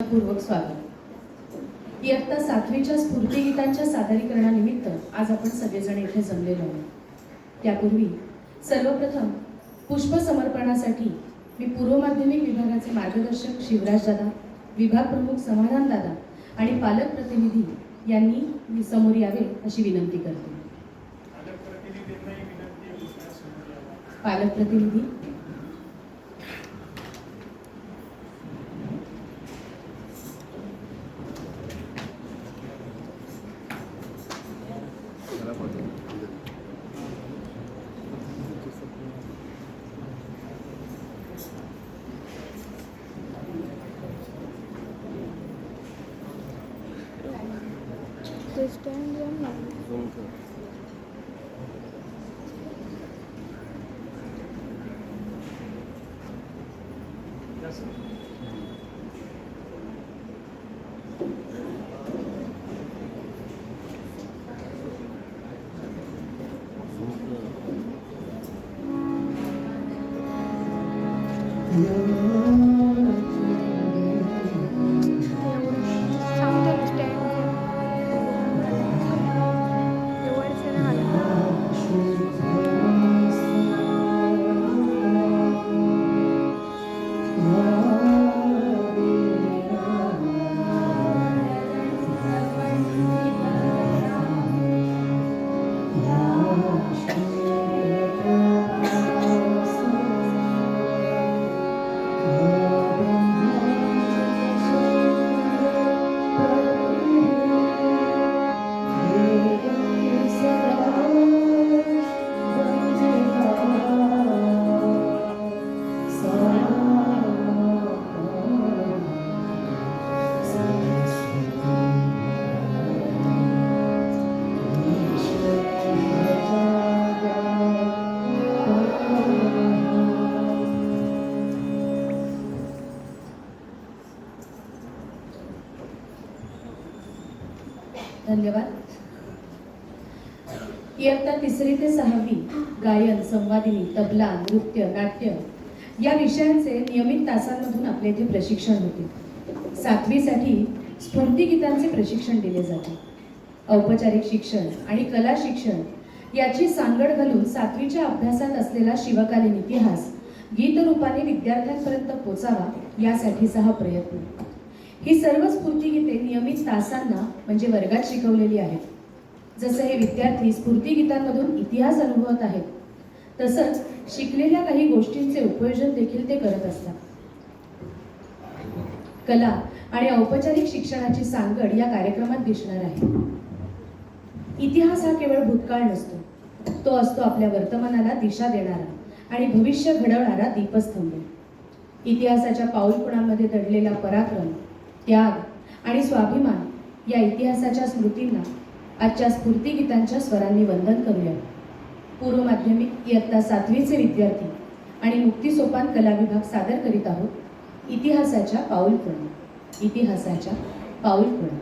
पूर्वक स्वागत। इयत्ता 7वीच्या स्फूर्तिगीतांच्या सादरीकरणानिमित्त आज आपण सगळेजण इथे जमलेलो आहोत। त्यापूर्वी सर्वप्रथम पुष्प समर्पणासाठी मी पूर्व माध्यमिक विभागाचे मार्गदर्शक शिवराज दादा, विभाग प्रमुख समाधान दादा आणि पालक प्रतिनिधी यांनी समोर यावे अशी विनंती करते। पालक प्रतिनिधी धन्यवाद। इयत्ता 3री ते 6वी गायन, संवादिनी, तबला, नृत्य, नाट्य या विषयांचे नियमित तासांमधून आपल्या इथे प्रशिक्षण होते। 7वीसाठी स्फूर्तिगीतांचे प्रशिक्षण दिले जाते। औपचारिक शिक्षण आणि कला शिक्षण याची सांगड घालून 7वीच्या अभ्यासात असलेला शिवकालीन इतिहास गीतरूपाने विद्यार्थ्यांपर्यंत पोचावा यासाठीचा हा प्रयत्न। ही सर्व स्फूर्तिगीते नियमित तासांना म्हणजे वर्गात शिकवलेली आहेत। जसे हे विद्यार्थी स्फूर्तिगीतांमधून इतिहास अनुभवत आहेत, तसंच शिकलेल्या काही गोष्टींचे उपयोजन देखील ते करत असतात। कला आणि औपचारिक शिक्षणाची सांगड या कार्यक्रमात दिसणार आहे। इतिहास हा केवळ भूतकाळ नसतो, तो असतो आपल्या वर्तमानाला दिशा देणारा आणि भविष्य घडवणारा दीपस्तंभ। इतिहासाच्या पाऊलखुणांमध्ये दडलेला पराक्रम, त्याग आणि स्वाभिमान या इतिहासाच्या स्मृतींना आजच्या स्फूर्तिगीतांच्या स्वरांनी वंदन करूया। पूर्व माध्यमिक इयत्ता 7वीचे विद्यार्थी आणि मुक्तिसोपान कला विभाग सादर करीत आहोत इतिहासाच्या पाऊलखुणा। इतिहासाच्या पाऊलखुणा।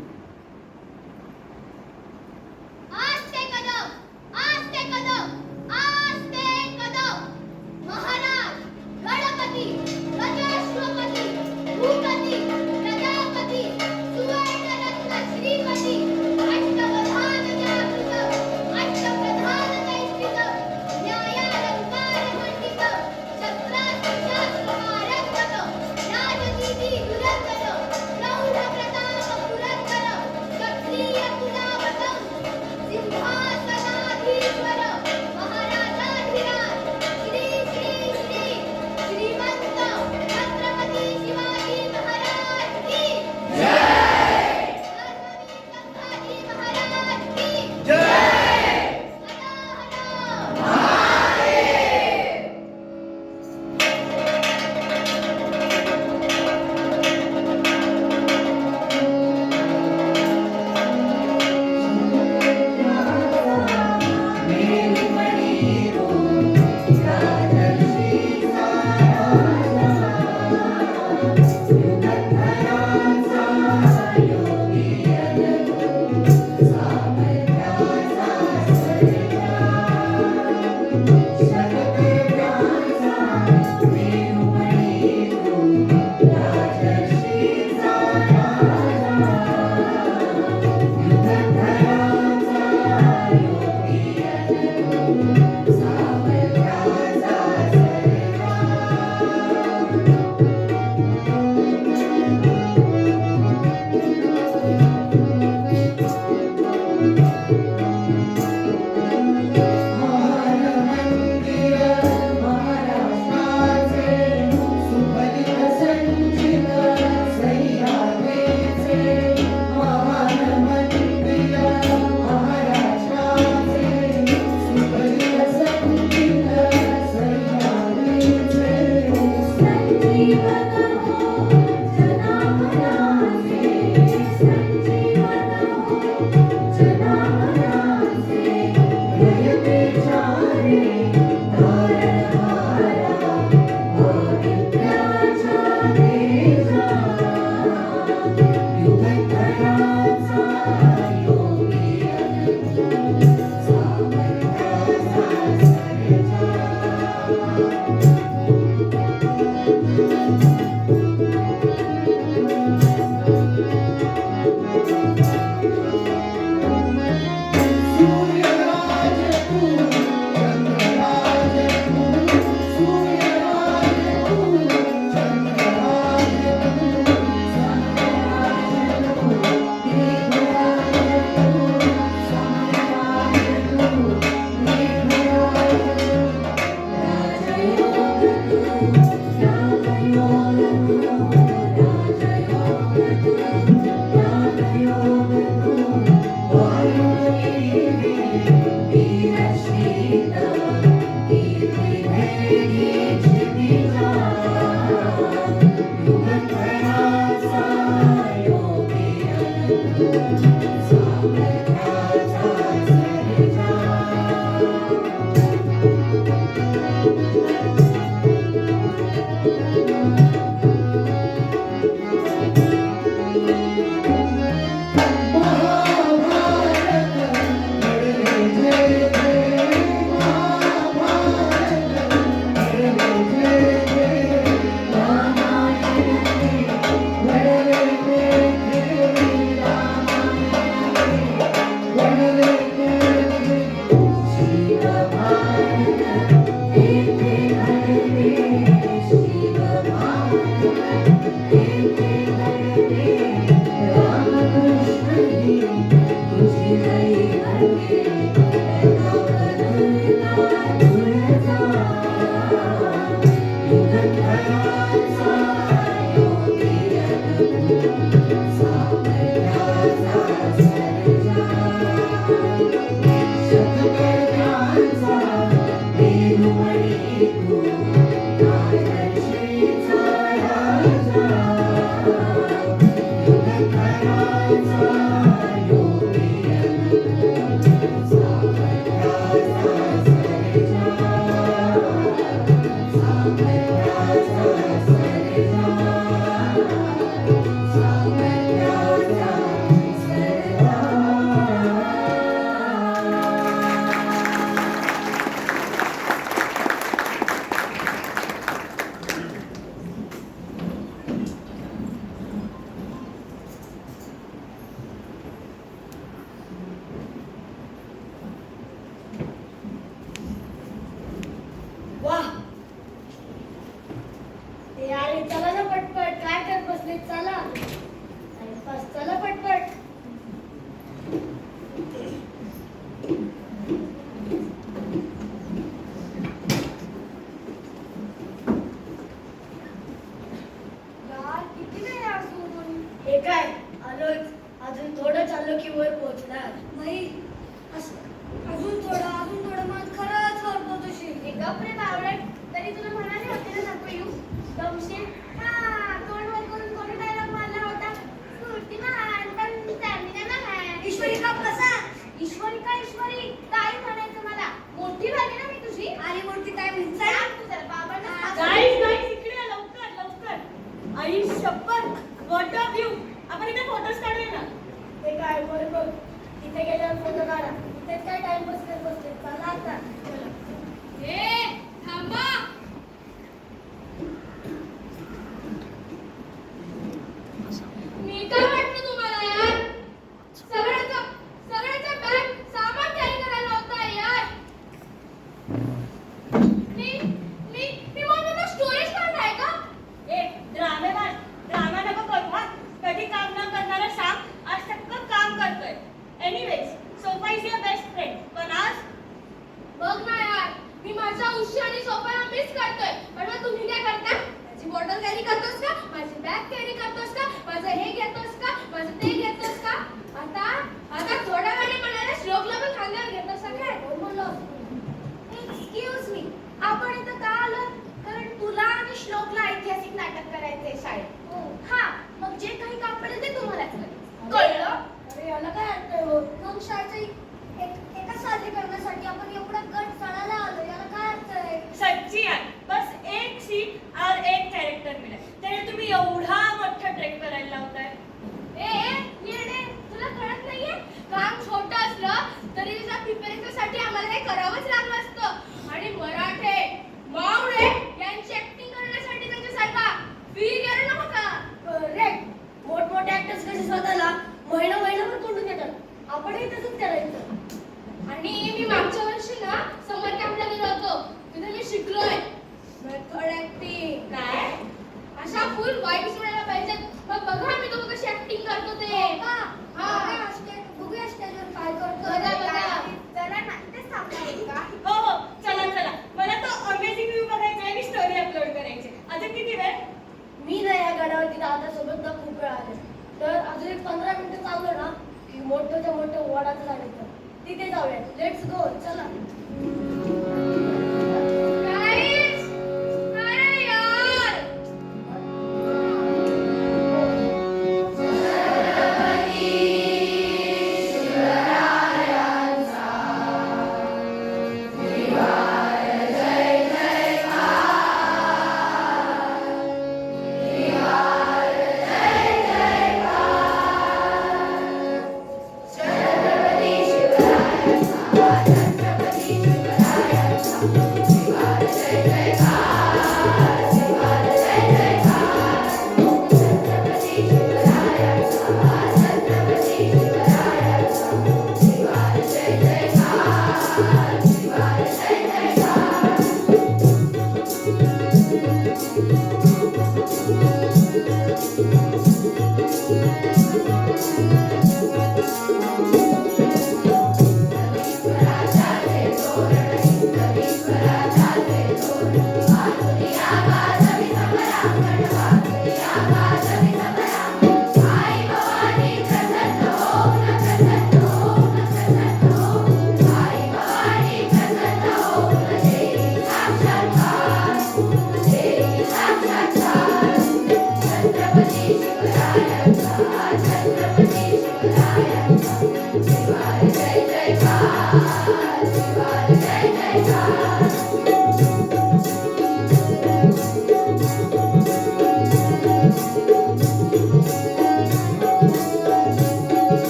वाह ते आले, चला ना पटपट. काय करत बसले? चला टाइमपास, चला पटपट. यार किती वेळ अजून? हे काय आलोच. अजून थोडं चाललो की वर पोहोचणार. नाही अजून थोडं मग खरंच वर पोहोचशील. हे गप रे बावळट. तरी तुला म्हणाले होते ना नको येऊ. दमशील. हा तोंड वर करून कोणी डायलॉग मारला होता? स्फूर्तिमान पण स्टॅमिना नाही. ईश्वरी का कसा? ईश्वरी काय म्हणायचं मला? मोठी झाली ना मी तुझी. आणि मोठी काय म्हणताय? तू जरा बाबांना गाईस इकडे या, लवकर. आई शपथ, व्हॉट अ व्ह्यू. आपण इथे फोटोज काढूया ना. ते काय वर बघ. तिथे गेल्यावर फोटो काढा. इथेच काय टाइमपास करत बसले. चला आता. थांबा. मी काय वाटलं तुम्हाला यार? सगळ्याचा बॅग सामान कॅरी करायला होता यार. मी म्हणून स्टोरेज कार्ड आहे का? ड्रामा नको करू हा. कधी काम न करणारा सांग, आज चक्क काम करतोय. Anyways, sofa is your best friend. पण आज बघ ना यार, मी माझ्या उशी आणि सोफाला मिस करतोय. पण मग तुम्ही काय करता? माझी बॉटल कॅरी करतोस का? माझी बॅग कॅरी करतोस का? माझं हे घेतोस का? माझं ते घेतोस का? आता थोड्या वेळाने म्हणाले श्लोकला पण खांद्यावर घेतोस का काय? कोण बोललो? एक्सक्यूज मी, आपण इथं का आलो? कारण तुला आणि श्लोकला ऐतिहासिक नाटक करायचंय शाळेत. हा, मग जे काही काम पडेल ते तुम्हालाच करायचं. कळलं? अरे याला काय अर्थ हो? मग शाळेचं एका सादरीकरणासाठी आपण एवढा गट चढायला आलो, याला काय अर्थ आहे? सच्ची यार, बस एक सीट और एक कॅरेक्टर मिळेल. त्याने तुम्ही एवढा मोठा ट्रेक करायला लावताय. येडे, तुला कळत नाहीये? काम छोटं असलं तरी तुझ्या प्रिपरेशनसाठी आम्हाला हे करावंच लागलं असतं. आणि मराठे, मावळे यांची ऍक्टिंग करण्यासाठी त्यांच्यासारखा फी गेला नव्हता. करेक्ट. मोठमोठे ऍक्टर्स कसे स्वतःला महिनाभर कोंडून येतात. आपणही तसंच करायचं. अजून एक 15 मिनिटं चाललो ना की मोठं वडाचं झाड येतं. तिथे जाऊया. Let's go. चला. Guys, अरे यार.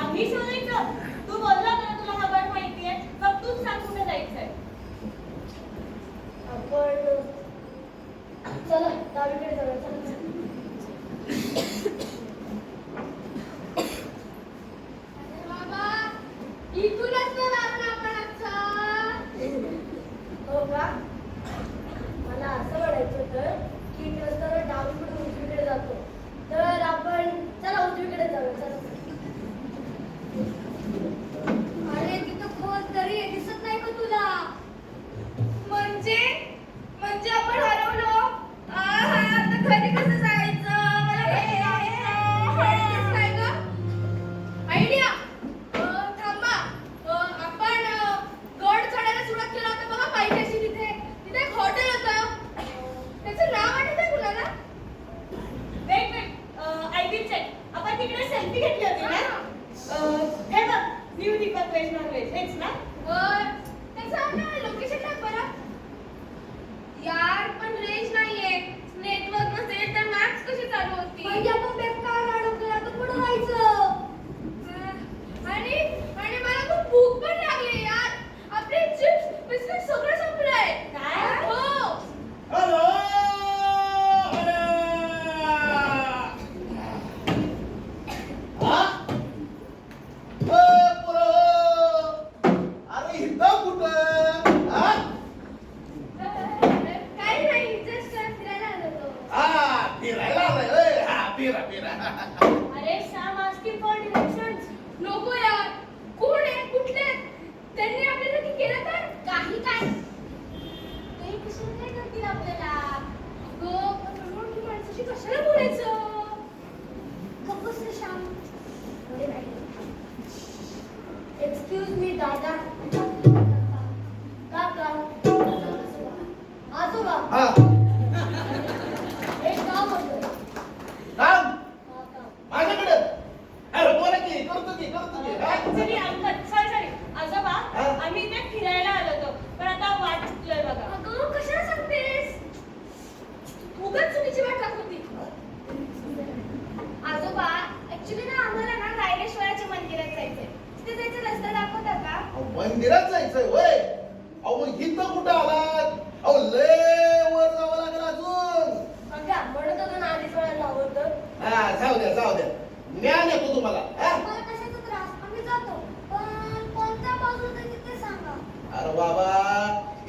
आम्ही शोधायचं. तू बोलला ना तुला हा गड माहितीये. मग तूच सांग कुठे जायचंय. आपण चला डावीकडे जाऊया. चला. सेल्फी घेतली होती ना हे बघ new Deepak veg non veg हेच ना त्याचं लोकेशन टाक बरं. यार पण रेंज नाहीये, नेटवर्क नसेल तर मॅप्स कशी चालू होती? म्हणजे आपण बेकार अडकलो आता पुढे जायचं. आणि मला खूप भूक पण लागली यार. आपले चिप्स बिस्किट सगळं संपलंय. काय? हो. हॅलो अरे इथं कुठं हा? काही नाही, जस्ट फिरायला आलो होतो. फिरायला आलाय होय? फिरा फिरा अरे सॅम आस्किंग फॉर डिरेक्शन्स. नको यार, कोण आहे, कुठले आहेत? त्यांनी आपल्यासाठी केलं तर काही काय ते कशाला काय करतील आपल्याला? अगं पण अनोळखी माणसाशी कशाला बोलायचं? गप्प बस रे श्याम. एक्सक्यूज मी दादा. काका. आजोबा. हा एक काम होतं. काम काका. माझ्याकडे अरे बोला की करतो की हा? ऍक्च्युली अंकल सॉरी आजोबा हा? आम्ही इथे फिरायला आलो होतो पण आता वाट चुकलोय बघा. अगं कशाला सांगतेस? उगाच चुकीची वाट दाखवती. आजोबा ऍक्च्युली ना आम्हाला ना रायरेश्वराच्या मंदिरात जायचंय. तिथे जायचं रस्ता दाखवता का? अहो, मंदिरात जायचंय होय. अहो मग इथं कुठं आलात? अहो लय वर जावं लागेल अजून. काका म्हणत होतो ना आधीच वेळेला आवडतं. जाऊ द्या ज्ञान येतो तुम्हाला हा? मला कशाचा त्रास? आम्ही जातो. पण कोणत्या बाजूला जायचं ते सांगा. अरे बाबा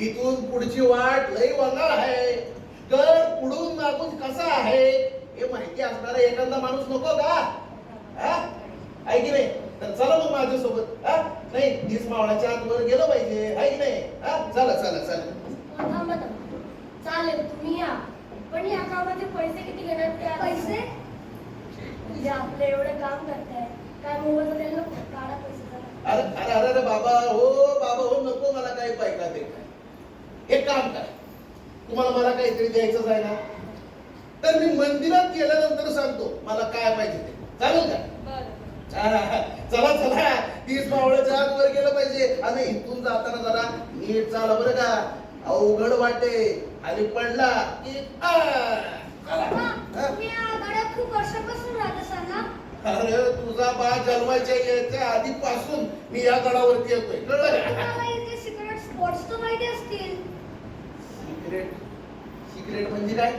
इथून पुढची वाट लई वंगाळ आहे. कर पुढून मागून कसा आहे हे माहिती असणारा एखादा माणूस नको का हा? आहे की नाही? तर चला मग माझ्यासोबत हा? नाही 30 मावळाच्या आत वर गेलं पाहिजे आहे की नाही हा? चला थांबा. चालेल तुम्ही या. पण या कामाचे पैसे किती घेणार ते पैसे? म्हणजे आपलं एवढं काम करताय काय मोबाईल द्यायला नको? काढा पैसे जरा. अरे बाबा हो नको मला काही पाहिजे ते काय. एक काम करा तुम्हाला मला काहीतरी द्यायचंच आहे ना तर मी मंदिरात गेल्यानंतर सांगतो मला काय पाहिजे ते चालेल का? बरं चला 30 मावळाच्या आत वर गेलं पाहिजे आणि इथून जाताना जरा नीट चाला बरं का. अवघड वाटे आणि पडला की अप्पा, हा? तुम्ही या गड्यात खूप वर्षापासून राहत असाल ना? अरे तुझा बा जन्माच्या याच्या आधीपासून मी या गडावरती येतोय कळलं का? तुम्हाला इथे सिक्रेट स्पॉट्स तर माहिती असतील. सिक्रेट म्हणजे काय?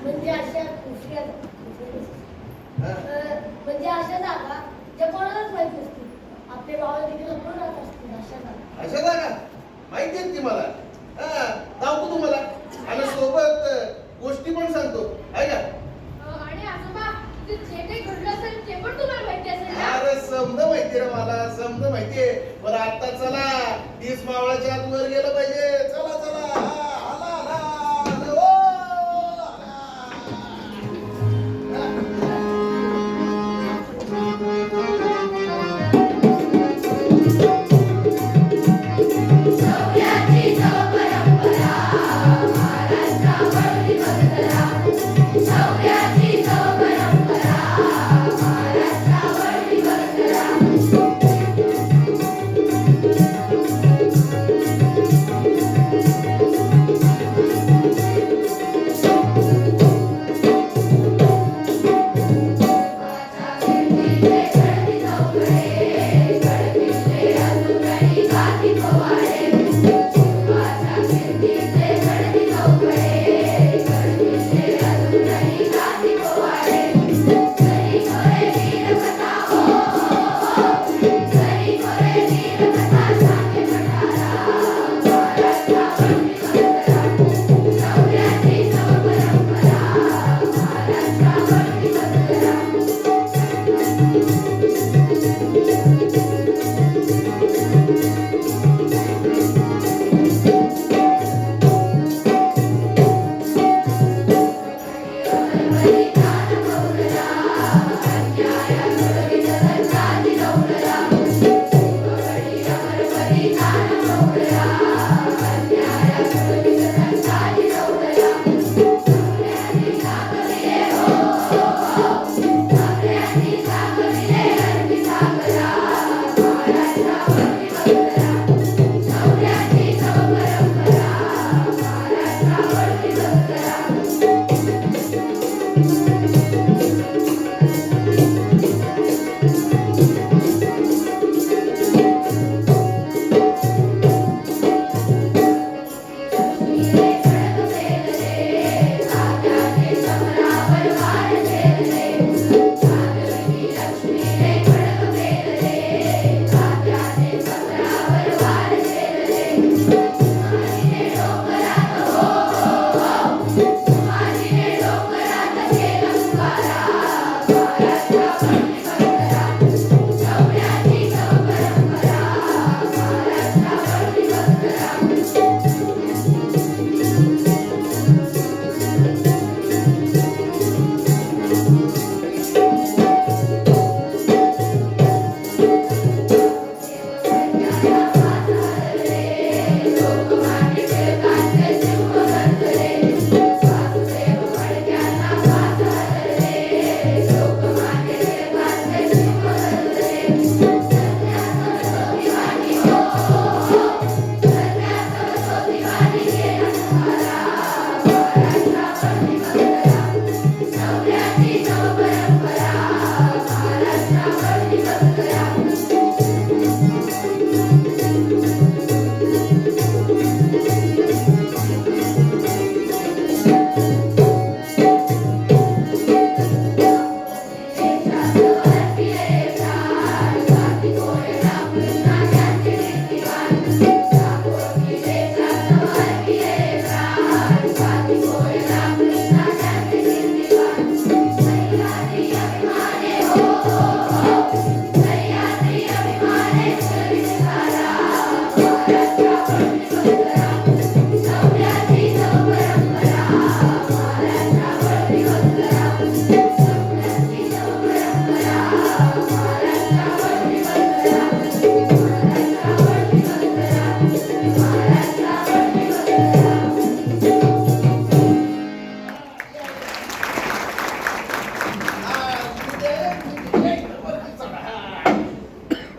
म्हणजे अशा खुफिया हा? म्हणजे अशा जागा ज्या कोणालाच माहित नसतील. आपले भाव देखील लपून राहत असतील अशा जागा. अशा जागा माहिती आहेत ती मला दाखवू तुम्हाला आणि सोबत गोष्टी पण सांगतो आहे का? आणि आजोबा जे काही घडलं असेल ते पण तुम्हाला माहिती असेल ना? अरे समज माहिती रे मला समज माहितीये. बरं आता चला 30 मावळाच्या आत वर गेलं पाहिजे. चला आला ओ सागरे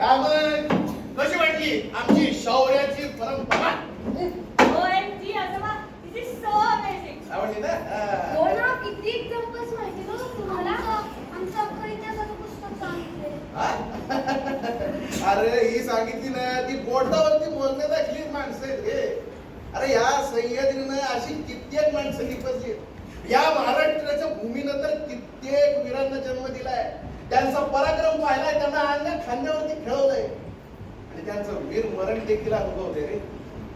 काय मग कशी वाटली आमची शौर्याची परंपरा? OMG आजोबा, this is so amazing. आवडली ना? हो ना, किती एक्झाम्पल्स माहिती ना तुम्हाला? आमचं अख्खं इतिहासाचं पुस्तक सांगितलंय. हा? अरे ही सांगितली ना ती बोटावरती मोजण्यात असली माणसं आहेत रे. अरे या सह्याद्रीनं अशी कित्येक माणसं निपजली. या महाराष्ट्राच्या भूमीनं तर कित्येक वीरांना जन्म दिलाय. त्यांचा पराक्रम पाहिलाय, त्यांना अंगा खांद्यावरती खेळवलंय आणि त्यांचं वीर मरण देखील अनुभवलंय रे.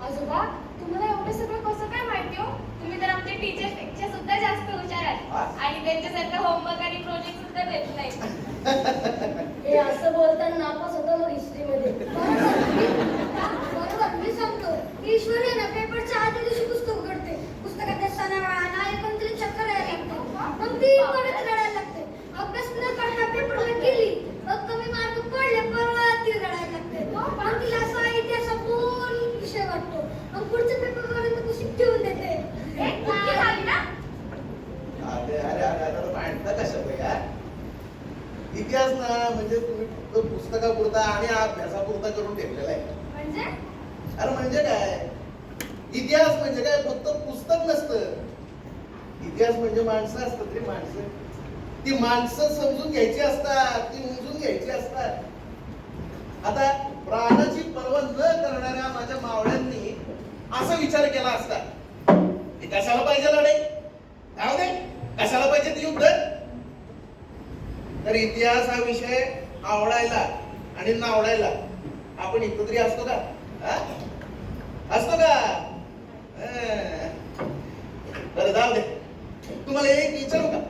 आजोबा, तुम्हाला एवढं सगळं कसं काय माहिती हो? तुम्ही तर आमच्या टीचर्स पेक्षा सुद्धा जास्त हुशार आहात आणि त्यांच्यासारखं होमवर्क आणि प्रोजेक्ट सुद्धा देत नाही. हे असं बोलताना नापास होतं मग हिस्ट्रीमध्ये. बरोबर, मी सांगतो. ईश्वर आहे ना, पेपरच्या आधी दिवशी पुस्तक उघडते. पुस्तकात असताना नायक तरी चक्कर यायला लागते. मग ती परत रडायला लागते. अभ्यास न करता पेपरला गेली, मग कमी मार्क पडले, परत ती रडायला लागते. मग तिला असा इतिहास पूर्ण विषय वाटतो. मग पुढच्या पेपरपर्यंत कशी ठेवून देते. अरे अरे अरे आता भांडता कशाला यार? इतिहास ना म्हणजे तुम्ही फक्त पुस्तकापुरता आणि अभ्यासापुरता करून ठेवलेला आहे. म्हणजे अरे म्हणजे काय? इतिहास म्हणजे काय फक्त पुस्तक नसतं. इतिहास म्हणजे माणसं असतात रे, माणसं. ती माणसं समजून घ्यायची असतात, ती उमजून घ्यायची असतात. आता प्राणाची पर्वा न करणाऱ्या माझ्या मावळ्यांनी असा विचार केला असता की कशाला पाहिजे लढाई, जाऊ दे, कशाला पाहिजे ती युद्ध. तर इतिहास हा विषय आवडायला आणि नावडायला आपण इथं तरी असतो का? हा? असतो का? बरं जाऊ दे. तुम्हाला एक विचारू का?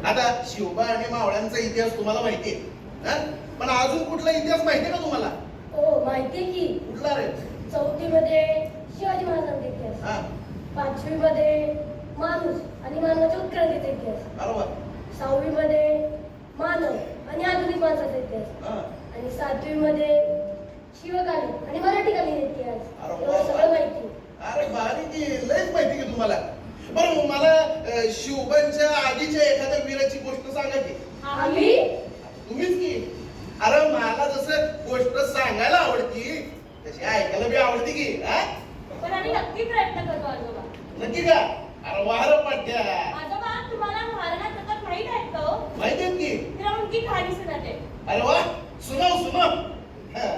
आता शिवबा आणि मावळ्यांचा इतिहास तुम्हाला माहिती आहे, पण अजून कुठला इतिहास माहितीये का तुम्हाला? हो माहितीये की. कुठला रे? 4थी मध्ये शिवाजी महाराजांचा इतिहास, हा 5वी मध्ये माणूस आणि मानवाच्या उत्क्रांतीचा इतिहास, बरोबर. 6वी मध्ये मानव आणि आधुनिक माणसाचा इतिहास, हा. आणि 7वी मध्ये शिवकालीन आणि मराठीकालीन इतिहास. अरे एवढं वा. सगळं माहिती. अरे भारी की, लयच माहिती की तुम्हाला. बरं मला शिवबांच्या आधीच्या एखाद्या वीराची गोष्ट सांगा की. आम्ही तुम्हीच की. अरे मला जसं गोष्ट सांगायला आवडती तशी ऐकायला बी आवडती की. हा? पण आम्ही नक्की प्रयत्न करतो आजोबा. नक्की का? अरे वार पाट्या आजोबा, तुम्हाला महाराणा प्रताप माहित आहेत का हो? माहिती आहेत की. तिला उनकी कहाणी सुनाते. अरे वा, सुनाव सुनाव. हा.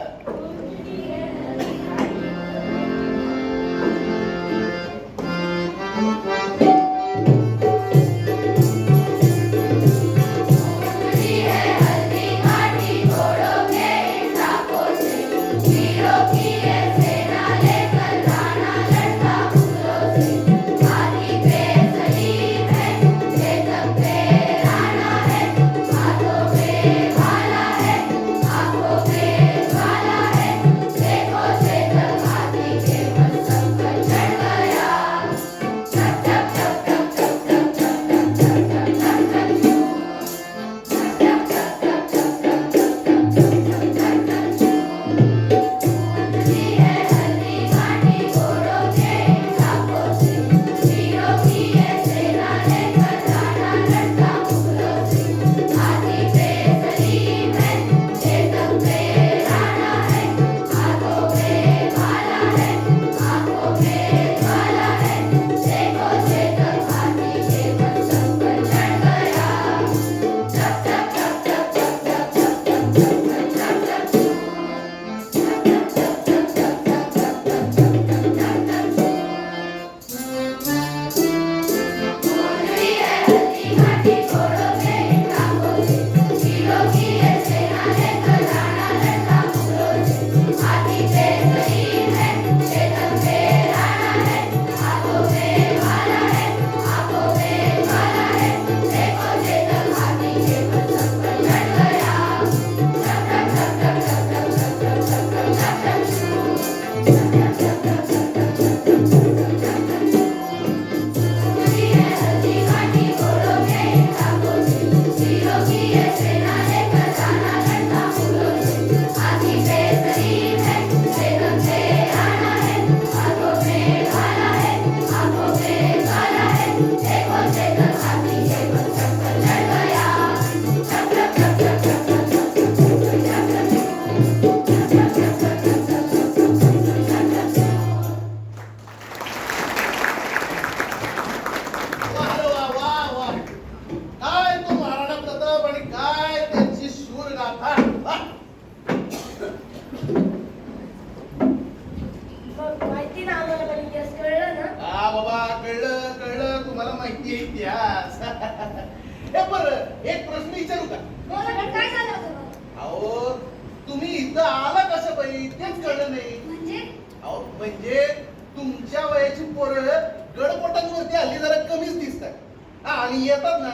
वाह रे वाह, वाह, वाह. काय तो महाराणा प्रताप आणि काय त्यांची शूरगाथा. वाह. मग माहिती ना आम्हाला पण इतिहास कळलं ना. हा बाबा, कळलं कळलं, तुम्हाला माहिती आहे इतिहास. हे बरं, एक प्रश्न विचारू का? बोला पण काय झालं होतं मग? अहो, तुम्ही इथं आला कसं बाई तेच कळलं नाही. म्हणजे अहो म्हणजे तुमच्या वयाची पोरं गडपोटांवरती हल्ली जरा कमीच दिसतात. हा, आणि येतात ना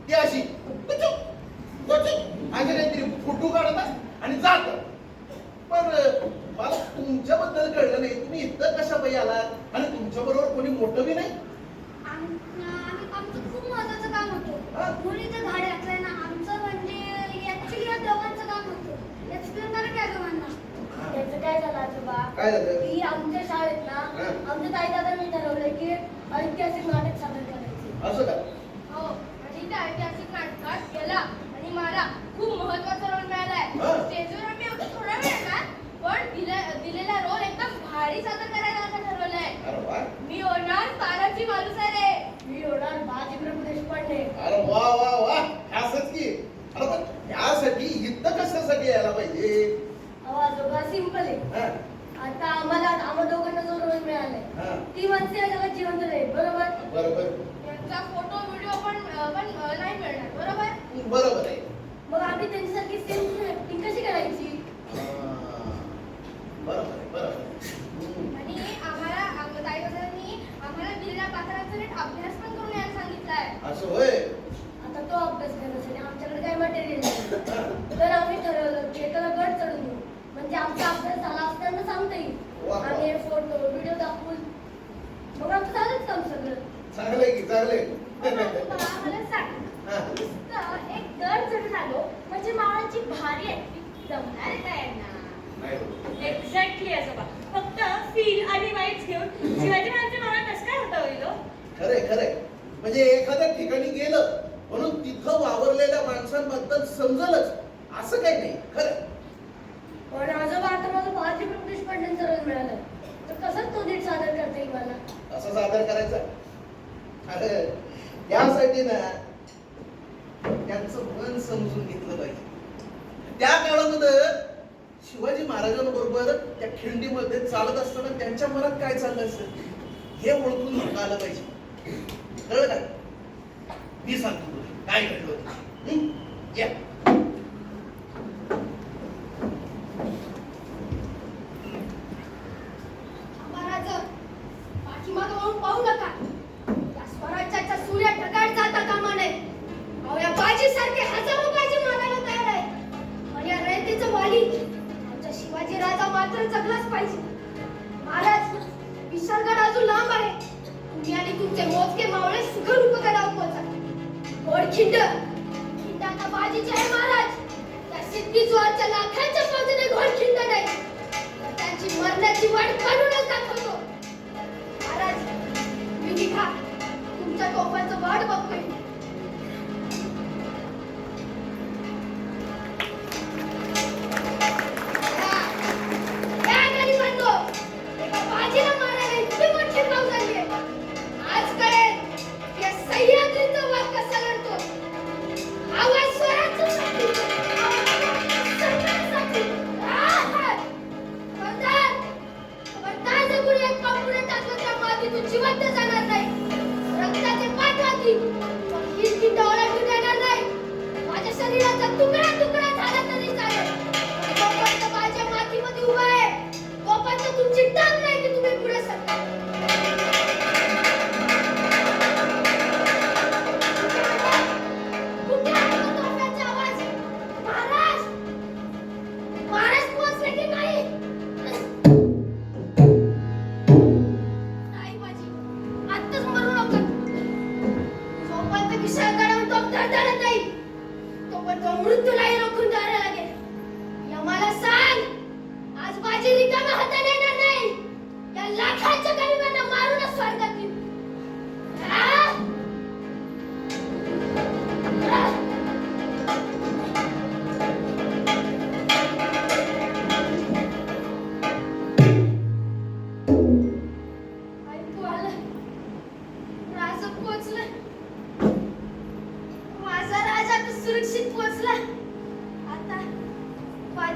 ती अशी कुचुक, कुचुक असे काहीतरी फोटो काढतात आणि जातात. पण मला तुमच्याबद्दल कळलं नाही, तुम्ही इथं कशा बाई आलात आणि तुमच्या बरोबर कोणी मोठं बी नाही. आमचं खूप महत्वाचं काम हा? होतं. मुलीचं धाड घातलंय ना आमचं, म्हणजे ऍक्च्युली या दोघांचं काम होतं. एक्सप्लेन करा की आजोबांना. त्याचं काय झालं आजोबा? काय झालं? की आमच्या शाळेत ना हा. आमच्या ताई दादांनी ठरवलं की ऐतिहासिक नाटक सादर करायचे. असं का? हो, आणि त्या ऐतिहासिक नाटकात गेला आणि मला खूप महत्वाचा रोल मिळालाय. हा. स्टेजवर आम्ही अगदी थोडा वेळ येणार, पण दिलेला रोल एकदम भारी सादर करायला आता ठरवलंय. अरे वा, मी होणार तानाजी मालुसरे. मी होणार बाजीप्रभू देशपांडे. अरे वा वा वा, असंच की. अरे पण यासाठी इथं कशासाठी यायला पाहिजे? अहो आजोबा सिंपल आहे. हा, आता आम्हा दोघांना जो रोल मिळालाय हा. ती माणसे या जगात जिवंत राहील, बरोबर? बरोबर त्यांचा फोटो व्हिडिओ पण नाही मिळणार, बरोबर? बरोबर आहे. मग आम्ही त्यांच्यासारखी सेम ऍक्टिंग कशी करायची? बरोबर आहे, बरोबर आहे. आणि ताई दादांनी आम्हाला दिलेल्या पात्रांचा नीट अभ्यास पण करून यायला सांगितलाय. असं होय. आता तो अभ्यास करण्यासाठी आमच्याकडे काही मटेरियल नाही. हा. तर आम्ही ठरवलं की एकाला गड चढून देऊ, म्हणजे आमचा अभ्यास झाला असताना सांगता येईल. वा. आणि फोटो व्हिडिओ दाखवून मग आमचं झालंच काम सगळं. चांगलंय की, चांगलंय. मला सांग, हा. नुसतं एक गड चढून आलो म्हणजे माळाची भारी ऍक्टिंग जमणार आहे का यांना? नाही होत. एक्झॅक्टली आजोबा. फक्त फील आणि वाईब्स घेऊन शिवाजी महाराजांच्या नावात कसं काय होता होईल हो? खरंय खरंय. म्हणजे एखाद्या ठिकाणी गेलं म्हणून तिथं वावरलेल्या माणसांबद्दल समजलंच असं काही नाही. खरं. पण आजोबा आता मला बाजीप्रभू देशपांडेंचा रोल मिळाला, तर कसं तो नीट सादर करता येईल मला? असं सादर करायचं. अरे यासाठी ना त्यांचं मन समजून घेतलं पाहिजे. त्या काळामध्ये शिवाजी महाराजांबरोबर त्या खिंडीमध्ये चालत असताना त्यांच्या मनात काय चाललं असेल हे ओळखून म्हणता आलं पाहिजे. कळलं का? मी सांगतो तुला काय घडलं होतं. या. महाराज, पाठीमागं वळून पाहू नका. या स्वराज्याच्या सूर्य ढगाळ जाता कामा नये. अहो, या बाजीसारखे हजारो बाजी मागायला तयार आहे. पण या रयतेचं वाली आमचा शिवाजी राजा मात्र जगलाच पाहिजे. महाराज, विसर्गड अजून लांब आहे. तुम्ही आणि तुमचे मोजके मावळे सुखर उपकारावर पोहोचा. गोडखिंड आता बाजीचे आहे महाराज. त्या सिद्धी लाखांच्या फौजेने घोडखिंड नाही, तर त्यांची मरण्याची वाट काढूनच दाखवतो. महाराज, मी निघा. तुमच्या तोफांचं वाट बघतोय. या गरिबांनो, एका बाजीला मारायला इतकी मोठी फौज आली आहे. आज कळेल या सह्याद्रीचा वाद कसा लढतो. आवाज स्वराज्यासाठी, सन्मानासाठी. खबरदार, खबरदार जर कोणी एक पाऊल पुढे टाकलं तर मातीतून जिवंत जाणार नाही. रक्ताचे पाठ हाती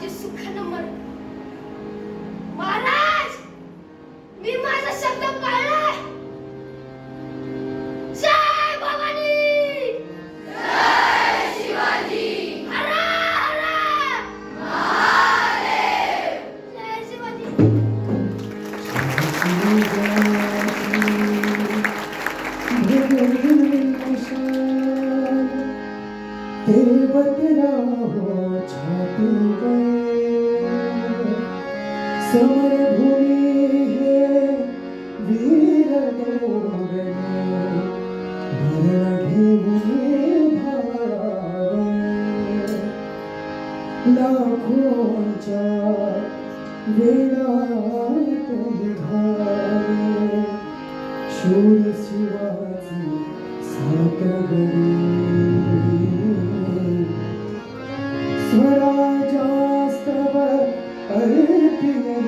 माझी सुखानं मर. महाराज, मी माझा शब्द पाळलाय. जय भवानी. जय शिवाजी. हर हर महादेव. जय शिवाजी. समर भूमि है वीर दोगने मरण घेऊन धावावे लाखोंच्या वेळात निघाले शूर शिवाची सातगडी स्वराजास्तव अर्पिणे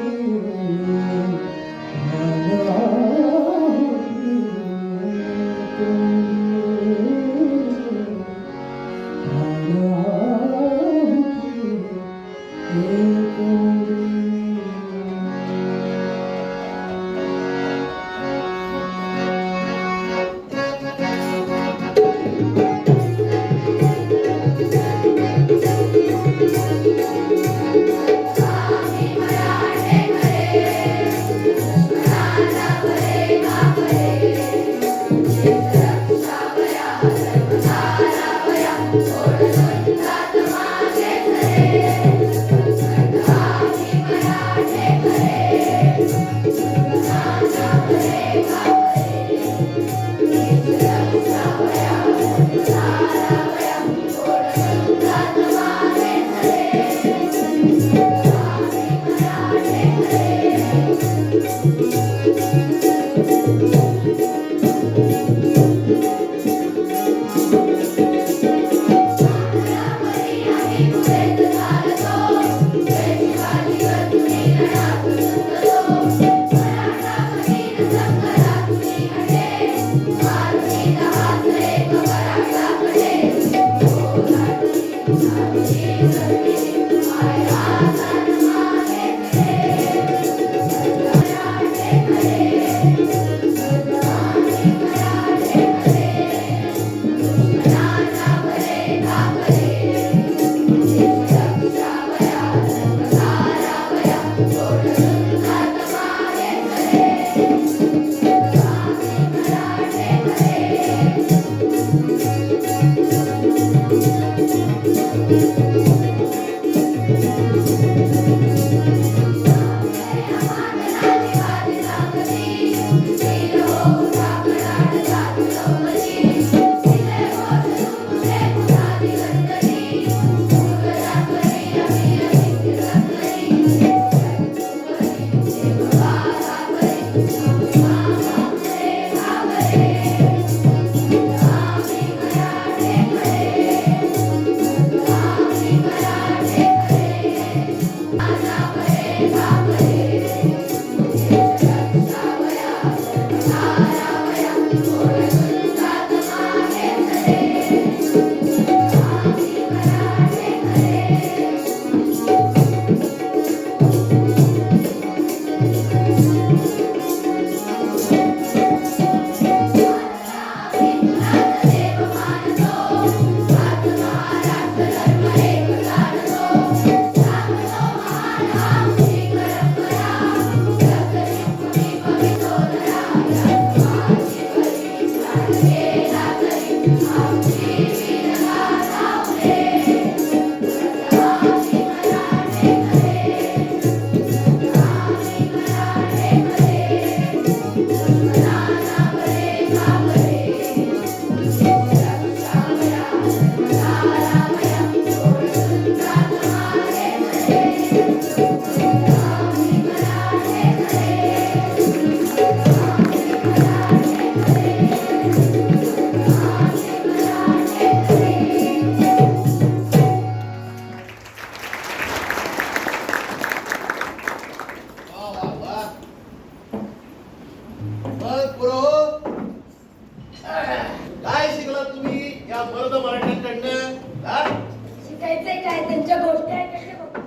शिकायचंय काय त्यांच्या गोष्टी ऐकायच्या बघ.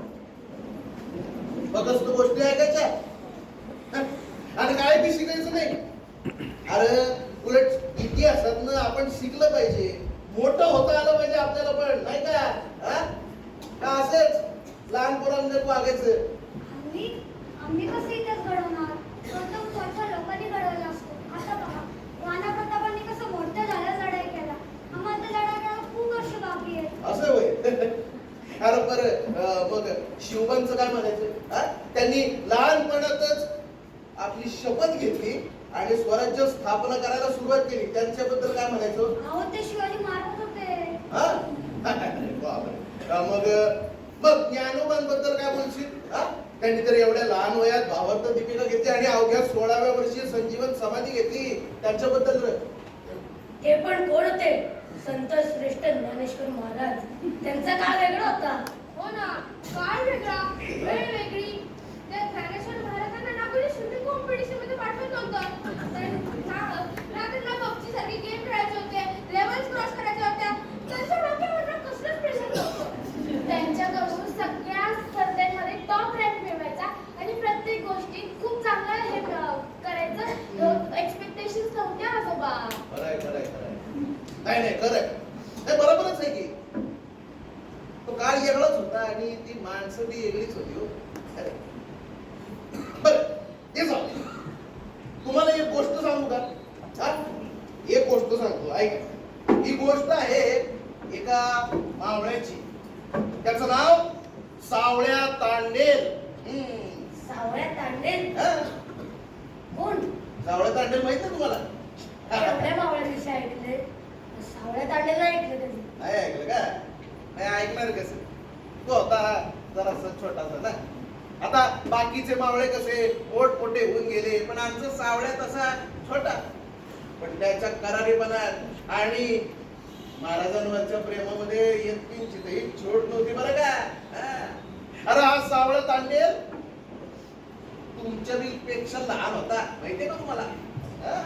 गोष्टी ऐकायच्या आणि काय बी शिकायचं नाही. अरे उलट इतिहासातनं आपण शिकलं पाहिजे, मोठं होता आलं पाहिजे आपल्याला पण, नाही का? हा? का असेच लहान पोरांना वागायचं? आम्ही कसं इतिहास घडवणार? गौतम स्वतः लोकांनी घडवला असतो. आता बघा, राणा प्रतापांनी कसं मोठ्या झाल्या लढाई केला. आम्हाला त्या लढाई करायला खूप वर्ष बाकी आहे. असं होय. अरे बरं, मग शिवबांचं काय म्हणायचं? हा? त्यांनी लहानपणातच आपली शपथ घेतली आणि स्वराज्य स्थापना करायला सुरुवात केली, त्यांच्याबद्दल काय म्हणायचं? अहो, ते शिवाजी महाराज होते. हा? अरे बापरे. मग ज्ञानोबांबद्दल काय बोलशील? हा? त्यांनी तर एवढ्या लहान वयात भावार्थ दीपिका घेतली आणि अवघ्या 16व्या वर्षी संजीवन समाधी घेतली, त्यांच्याबद्दल ते पण कोण होते? संत श्रेष्ठ ज्ञानेश्वर महाराज. त्यांचा काळ वेगळा होता. हो ना, काळ वेगळा, वेळ वेगळी. त्या ज्ञानेश्वर महाराजांना ना कोणी स्विमिंग कॉम्पिटिशन मध्ये पाठवत नव्हतं. त्यांना पबजी सारखे गेम खेळायचे होते, लेवल्स क्रॉस करायच्या होत्या. त्यांच्या डोक्यावर कसलंच प्रेशर नव्हतं. त्यांच्याकडून सगळ्या स्पर्धेमध्ये टॉप रँक मिळवायचा आणि प्रत्येक गोष्टीत खूप चांगलं हे करायचं. एक्सपेक्टेशन्स नव्हत्या आजोबा. खरंय खरंय खरंय. नाही खरंय, नाही बरोबरच आहे की. तो काळ वेगळाच होता आणि ती माणसं ती वेगळीच होती हो. बर, ते जाऊ. तुम्हाला एक गोष्ट सांगू का? हा? एक गोष्ट सांगतो, ऐका. ही गोष्ट आहे एका मावळ्याची. त्याचं नाव सावळ्या तांडेल. सावळ्या तांडेल? हा? कोण? सावळ्या तांडेल माहित आहे तुम्हाला? एवढ्या मावळ्यांविषयी ऐकले, सावळ्या तांडेल नाही ऐकलं कधी. नाही ऐकलं का? नाही ऐकणार कसं? तो होता जरासा छोटासा ना. आता बाकीचे मावळे कसे पोटपोटे होऊन गेले, पण आमचं सावळ्या तसा छोटा, पण त्याच्या करारीपणात आणि महाराजांवरच्या प्रेमामध्ये एक छोट नव्हती बरं का? हा. अरे हा सावळा तांडेल तुमच्या पेक्षा लहान होता, माहितीये का तुम्हाला? हा?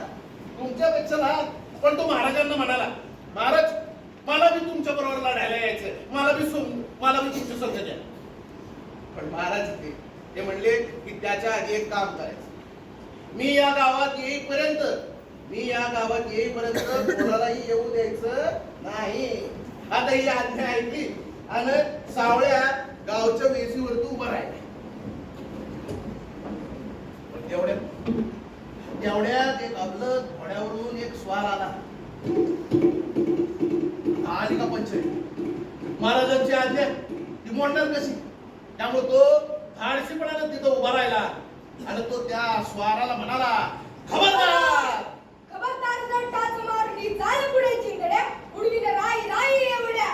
तुमच्यापेक्षा लहान, पण तो महाराजांना म्हणाला, महाराज मला बी तुमच्या बरोबर लढायला यायचं, मला बी तुमच्या संघ द्या. पण महाराज ते म्हणले की त्याच्या आधी एक काम करायचं. मी या गावात येईपर्यंत कोणालाही येऊ द्यायचं नाही. आता ही आज्ञा ऐकली आणि सावळ्या गावच्या वेशीवरती उभा राहिला. तेवढ्यात एक आपलं घोड्यावरून एक स्वार आला. आली का पंचायत? महाराजांची आज्ञा ती मोडणार कशी? त्यामुळे तो धाडसीपणाने तिथं उभा राहिला आणि तो त्या स्वाराला म्हणाला, खबरदार जर टाच मारली चाल पुढे चिंगड्या, उडवीन राई राई एवढ्या.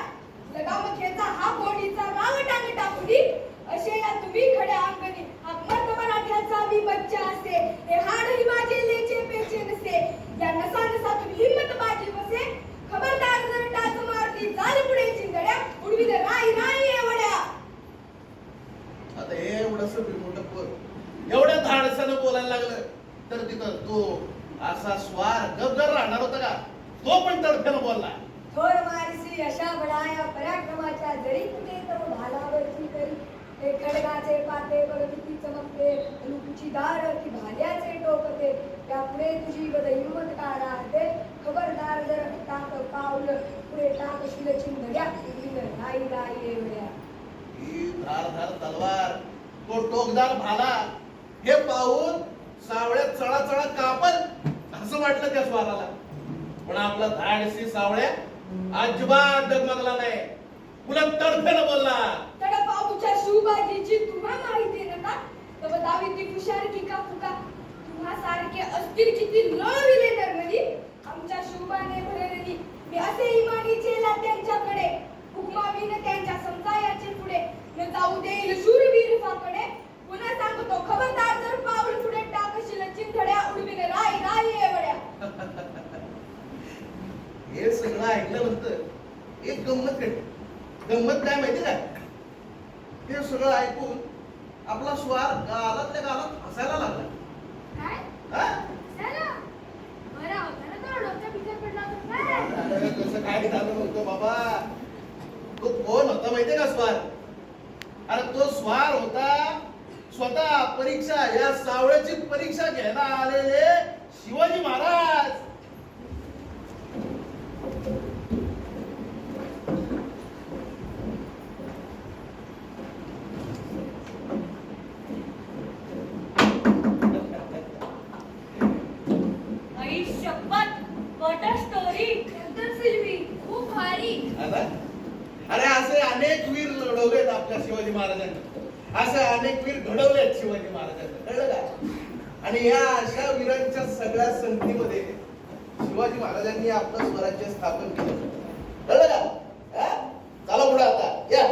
लगामखेचा हा कोणीचा राग टांग टाकुडी, असे या तुम्ही खड्या अंगणी. मर्द मराठ्याचा मी बच्चा असे, हे हाडही माझे लेचे पेचे नसे. या नसातून हिम्मत माझी बसे. खबरदार जर टाच मारली चाल पुढे चिंगड्या, उडवीन राई राई एवढ्या. आता एवढंसं मोठं पोर एवढ्या धाडसानं बोलायला लागलं तर तिथं तो असा स्वार गबगर राहणार होता का? तो पण तडफेनं बोलला. थोर मारसी अशा बडाया पराक्रमाच्या जरी कुठे तर भालावरची करी. ते खडगाचे पाते बघ किती चमकते, लुकीची दार की भाल्याचे टोकते. त्यापुढे तुझी बद हिंमत का राहते. खबरदार जर टाक पाऊल पुढे टाकशील चिंधड्या, राई राई एवढ्या. ही धारधार तलवार, तो टोकदार भाला हे पाहून सावळ्या चळा कापल असं वाटलं त्या स्वाराला. पण आपला धाडसी सावळ्या अजिबात डगमगला नाही. पुन्हा तडफेनं बोलला, तडपाऊच्या शिवबाजीची तुम्हा माहिती नका. तव दावी ती हुशार की का फुका. तुम्हा सारखे असतील किती लढविले नरमली. आमच्या शिवबाने भरलेली मी असे इमानीचे त्यांच्याकडे. हुकमावीन त्यांच्या समजायाचे पुढे न जाऊ देईल शूरवीर फाकडे. पुन्हा सांगतो खबरदार जर पाऊल पुढे टाकशील चिंधड्या, उडवीन राई राई एवढ्या. हे सगळं ऐकलं नंतर एक गंमत घडली. गंमत काय माहिती का? हे सगळं ऐकून आपला स्वार गालातल्या गालात हसायला लागला. काय? हा? चला. बरं होतं ना, तो डोक्यात पिक्चर पडला होता काय? अरे कसं काय झालं नव्हतं बाबा. तो कोण होता माहितीये का स्वार? अरे तो स्वार होता स्वतः परीक्षा या सावळ्याची परीक्षा घ्यायला आलेले शिवाजी महाराज. आई शपथ, what a story. एकदम फिल्मी खूप भारी. आता अरे असे अनेक वीर लढवलेत आपल्या शिवाजी महाराजांनी, असे अनेक वीर घडवलेत शिवाजी महाराजांनी, कळलं का? आणि या अशा वीरांच्या सगळ्या संगतीमध्ये शिवाजी महाराजांनी आपलं स्वराज्य स्थापन केलं, कळलं का? हा? चला पुढे आता या.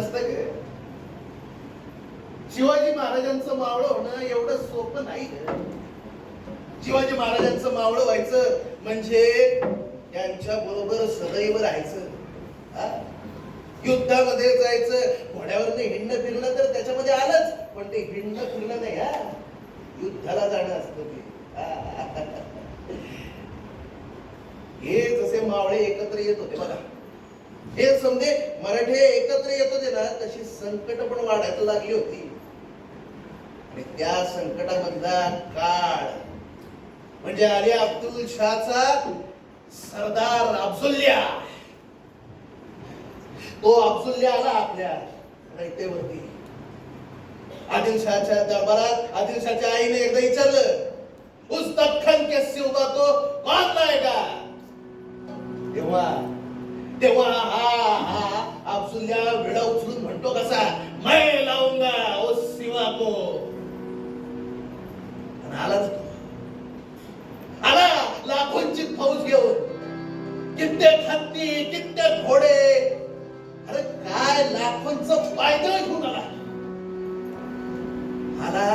नसतं ग. शिवाजी महाराजांचं मावळं होणं एवढं सोपं नाही ग. शिवाजी महाराजांचं मावळं व्हायचं म्हणजे त्यांच्या बरोबर सदैव राहायचं. हा? युद्धामध्ये जायचं, घोड्यावरनं हिंडणं फिरणं तर त्याच्यामध्ये आलंच, पण ते हिंडणं फिरणं नाही, हा युद्धाला जाणं असतं ते. हे जसे मावळे एकत्र येत होते बघा, हे समजे मराठे एकत्र येत होते ना, तशी संकट पण वाढायला लागली होती. आणि त्या संकटामधला काळ म्हणजे अली अब्दुल शहाचा सरदार अफझुल्ल्या. तो अफझुल्ल्या आला आपल्या रयतेवरती. आदिलशहाच्या दरबारात आदिलशहाच्या आईने एकदा विचारलं, उस दख्खन के सिवा को कौन लाएगा? तेव्हा तेव्हा हा अफझुल्ल्या विडा उचलून म्हणतो कसा, मैं लाऊंगा उस सिवा को. आणि आला तो, आला लाखोंची फौज घेऊन, कित्येक हत्ती, कित्येक घोडे, अरे काय लाखोंचं पायदळ घेऊन आला. आला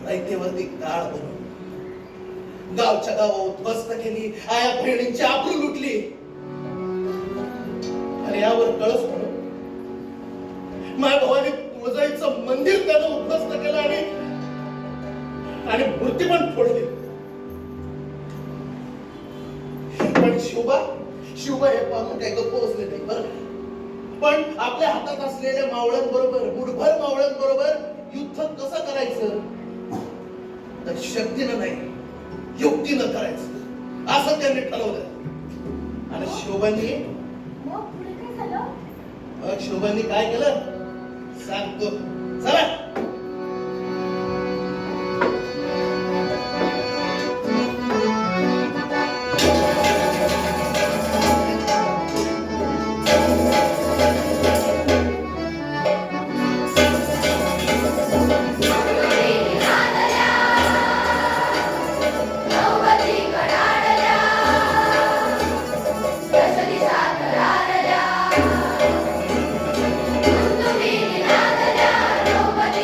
रयतेवरती काळ बनवून गावच्या गाव उद्ध्वस्त केली, आया बहिणींची आबरू लुटली. आणि यावर कळस म्हणून माझ्या भावाने तुळजाईचं मंदिर त्यानं उद्ध्वस्त केलं आणि मूर्ती पण फोडली. पण शिवबा हे पाहून काही गप्प बसले नाही बरं. पण आपल्या हातात असलेल्या मावळ्यांबरोबर, मुठभर मावळ्यांबरोबर युद्ध कसं करायचं, तर शक्तीनं नाही युक्तीनं करायचं असं त्यांनी ठरवलं. आणि शिवबांनी मग पुढे काय झालं? मग शिवबांनी काय केलं सांगतो, चला. तुम्ही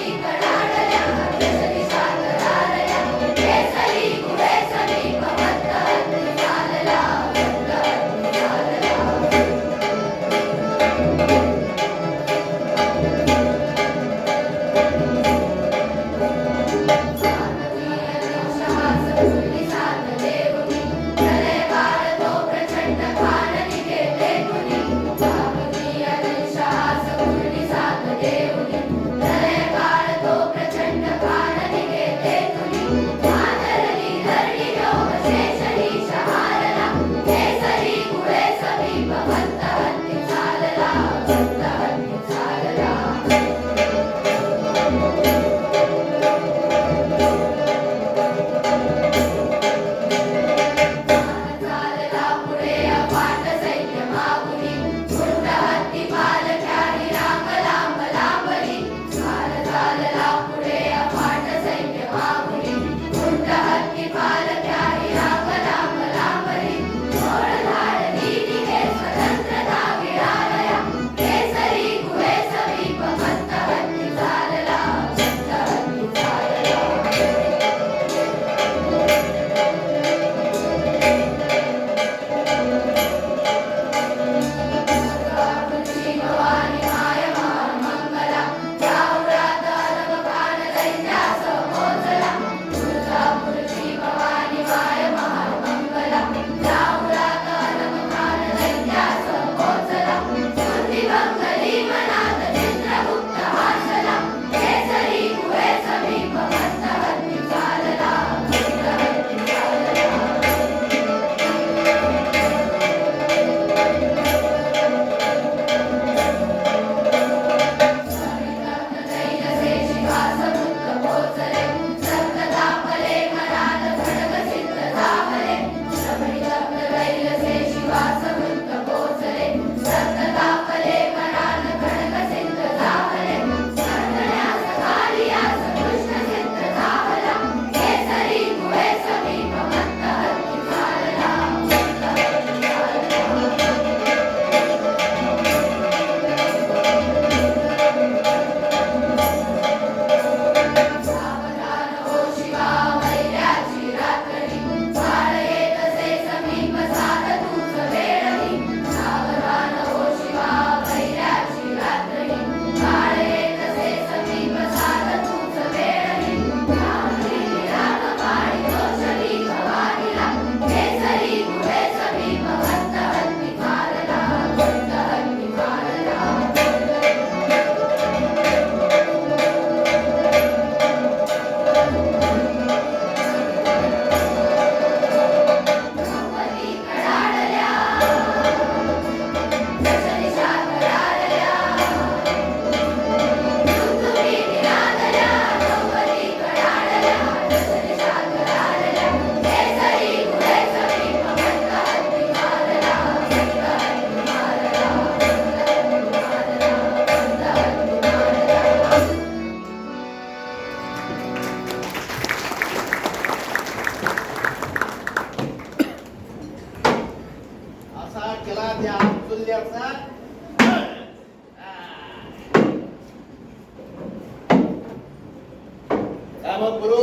हा मग गुरु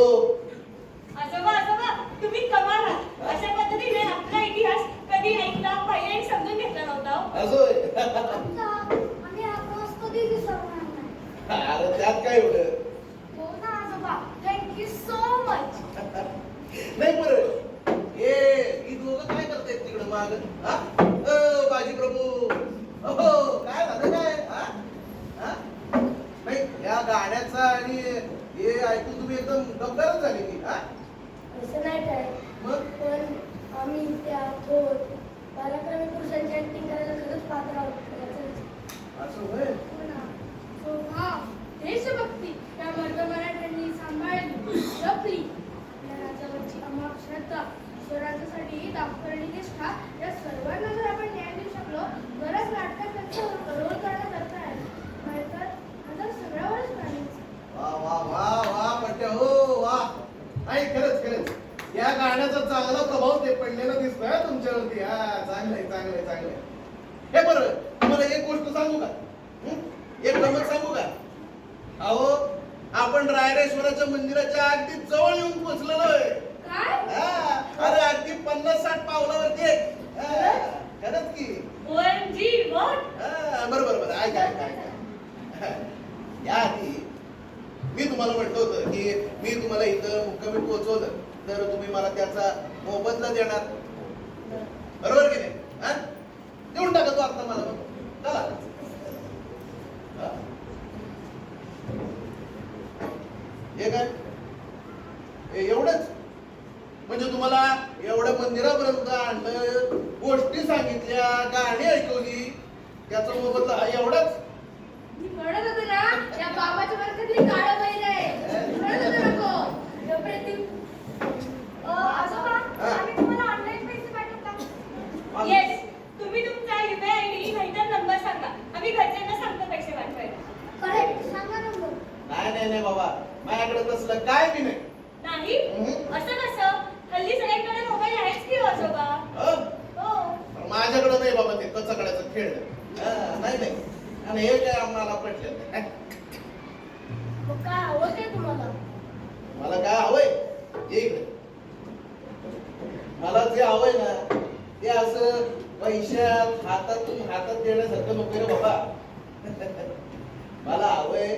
आजोबा तुम्ही कमाल आहात. अशा पद्धतीने आपला इतिहास कधी ऐकला पाहिजे आणि समजून घेतला नव्हता हो. असोय आम्ही हा प्रवास कधी विसरणार नाही. अरे त्यात काय एवढं हो ना आजोबा, थँक्यू सो मच. नाही बरं हे ही दोघं काय करतायत तिकडं माग हा बाजी प्रभू अहो काय झालं काय हा हा नाही या गाण्याचा आणि हे ऐकून तुम्ही एकदम गप्पारच झाले की हा असं नाही काय, मग पण आम्ही त्या थोर बालक्रमी पुरुषांची ऍक्टिंग करायला खरंच पात्र आहोत. असं होय शोभा देशभक्ती या मर्द मराठ्यांनी सांभाळली जपली. आपल्या राजावरची अमाप श्रद्धा, स्वराज्यासाठी दाखवली आणि निष्ठा या सर्वांना जर आपण न्याय देऊ शकलो बरंच नाटकात रोल करण्यात अर्थ आहे. नाहीतर आता सगळ्यावरच प्राणीच. वा वा वा वा पट्ट्या हो वा नाही खरंच या गाण्याचा चांगला प्रभाव ते पडलेला दिसतोय हा तुमच्यावरती हा चांगलंय हे बरं तुम्हाला एक गोष्ट सांगू का एक गमत सांगू का अहो आपण रायरेश्वराच्या मंदिराच्या अगदी जवळ येऊन पोहोचलेलो आहे काय अरे अगदी 50-60 पावलावरती खरंच की OMG what? बरोबर ऐका या आधी मी तुम्हाला म्हटलं होतं की मी तुम्हाला इथं मुक्कामी पोहोचवलं तर तुम्ही मला त्याचा मोबदला देणार बरोबर की नाही हा देऊन टाका तो आता मला चला हे काय एवढंच म्हणजे तुम्हाला एवढ्या मंदिरापर्यंत आणलं गोष्टी सांगितल्या गाणी ऐकवली त्याचा मोबदला हा एवढाच मी म्हणत होते ना या बाबाच्या बरकतली काळं बैल आहे. म्हणत होते नको अप्रतिम. आजोबा, आम्ही तुम्हाला ऑनलाईन पैसे पाठवू का? येस, तुम्ही तुमचा UPI ID नाहीतर नंबर सांगा. आम्ही घरच्यांना सांगतो पैसे पाठवायला. करेक्ट, सांगा नंबर. नाही बाबा माझ्याकडे तसलं काय बी नाही नाही असं कसं? हल्ली सगळ्यांकडे मोबाईल आहेच की हो आजोबा. हो. माझ्याकडे नाही बाबा ते कचाकड्याचं खेळ नाही आणि हे काय आम्हाला पटलं नाही. मग काय हवं ते तुम्हाला? मला काय हवंय ये इकडे मला जे हवंय ना ते असं पैशात हातात देण्यासारखं नको रे बाबा मला हवंय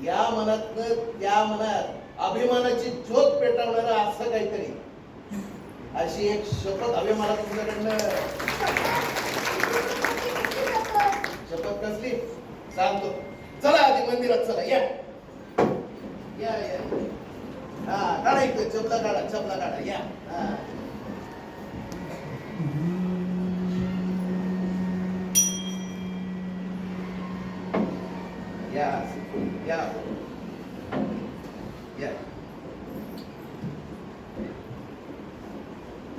या मनातनं त्या मनात अभिमानाची ज्योत पेटवणारं असं काहीतरी अशी एक शपथ हवी मला तुमच्याकडनं शपथ कसली सांगतो चला आधी मंदिरात चला या हा काढा इकडे चपला काढा या या या या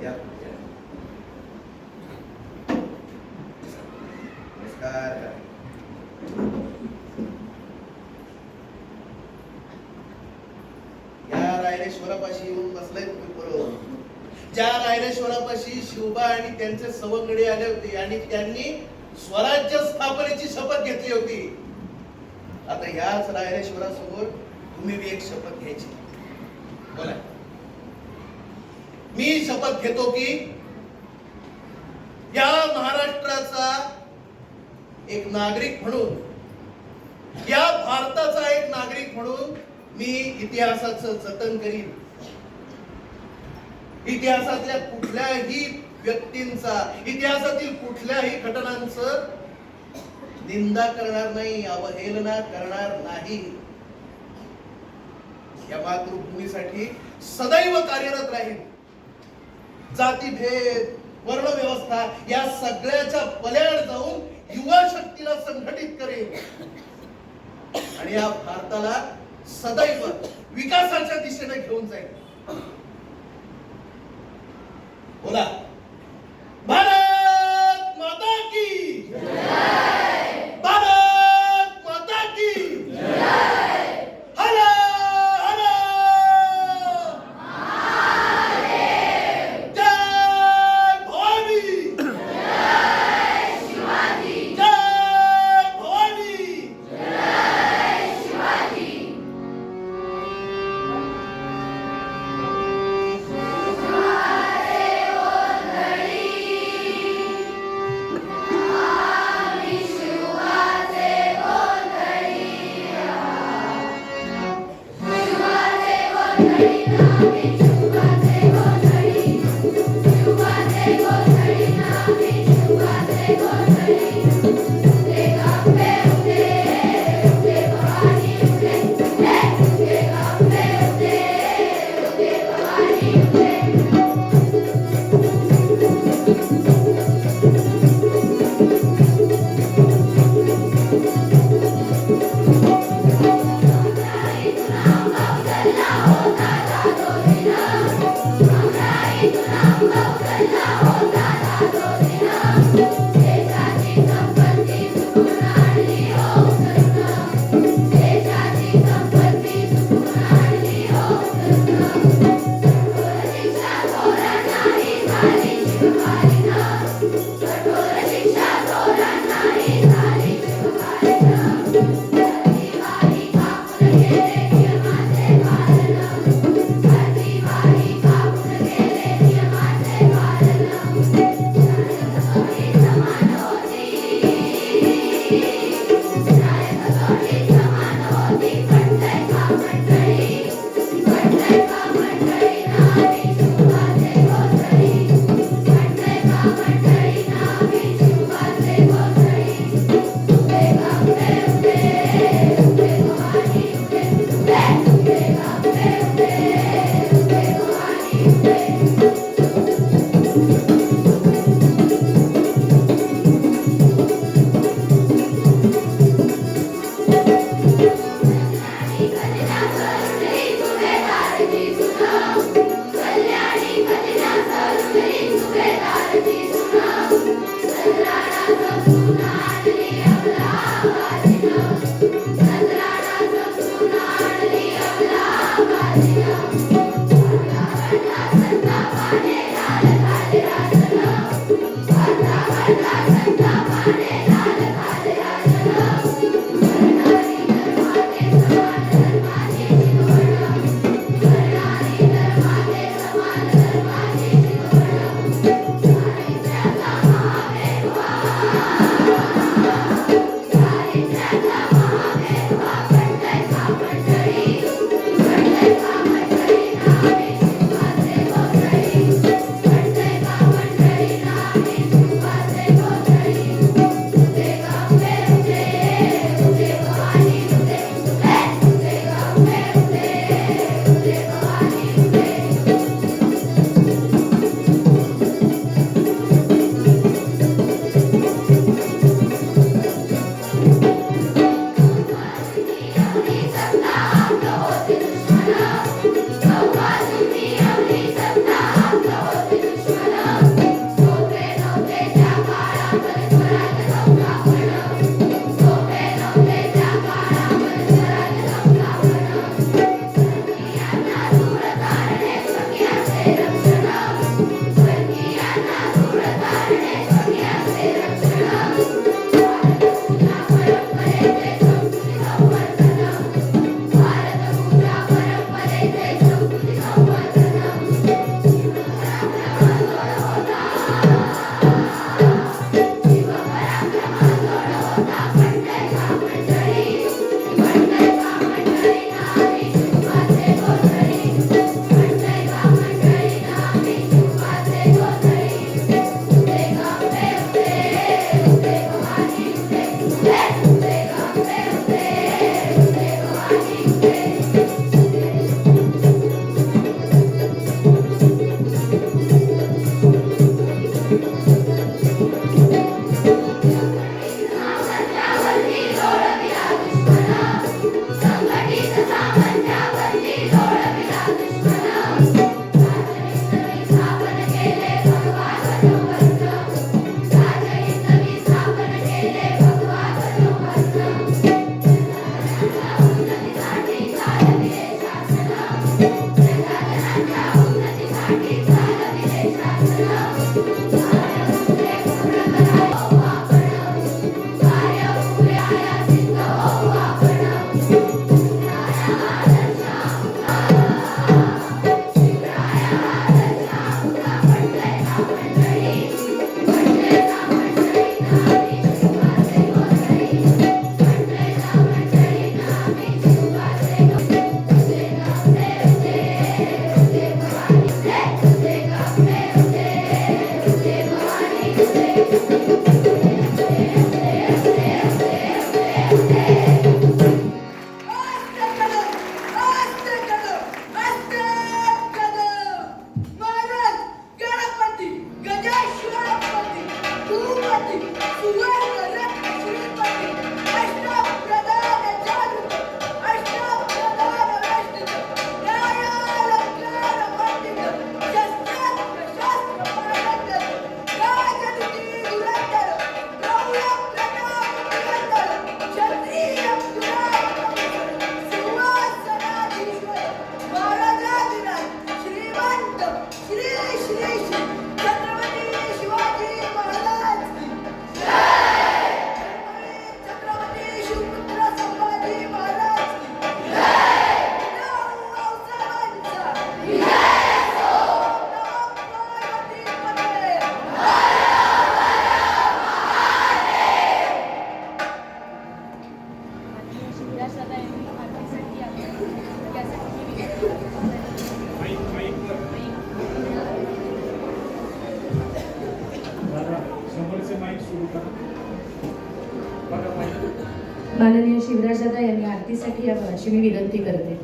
या नमस्कार या रायरेश्वरापाशी येऊन बसलाय तुम्ही बरोबर ज्या रायरेश्वरापाशी शिवबा आणि त्यांचे सवंगडी आले होते आणि त्यांनी स्वराज्य स्थापनेची शपथ घेतली होती आता ह्याच रायरेश्वरासमोर तुम्ही बी एक शपथ घ्यायची बोला मी शपथ घेतो की या महाराष्ट्राचा एक नागरिक म्हणून या भारताचा एक नागरिक म्हणून मी इतिहासाचं जतन करीन इतिहासातल्या कुठल्याही व्यक्तींचा इतिहासातील कुठल्याही घटनांचं निंदा करणार नाही अवहेलना करणार नाही या मातृभूमीसाठी सदैव कार्यरत राहील जातीभेद वर्णव्यवस्था या सगळ्याच्या पल्याड जाऊन युवा शक्तीला संघटित करेल आणि या भारताला सदैव विकासाच्या दिशेने घेऊन जाईल बोला भारत माता की भारत माता की हर हर जय भवानी जय भवानी होता माननीय शिवराजदादा यांनी आरतीसाठी यावं अशी मी विनंती करते.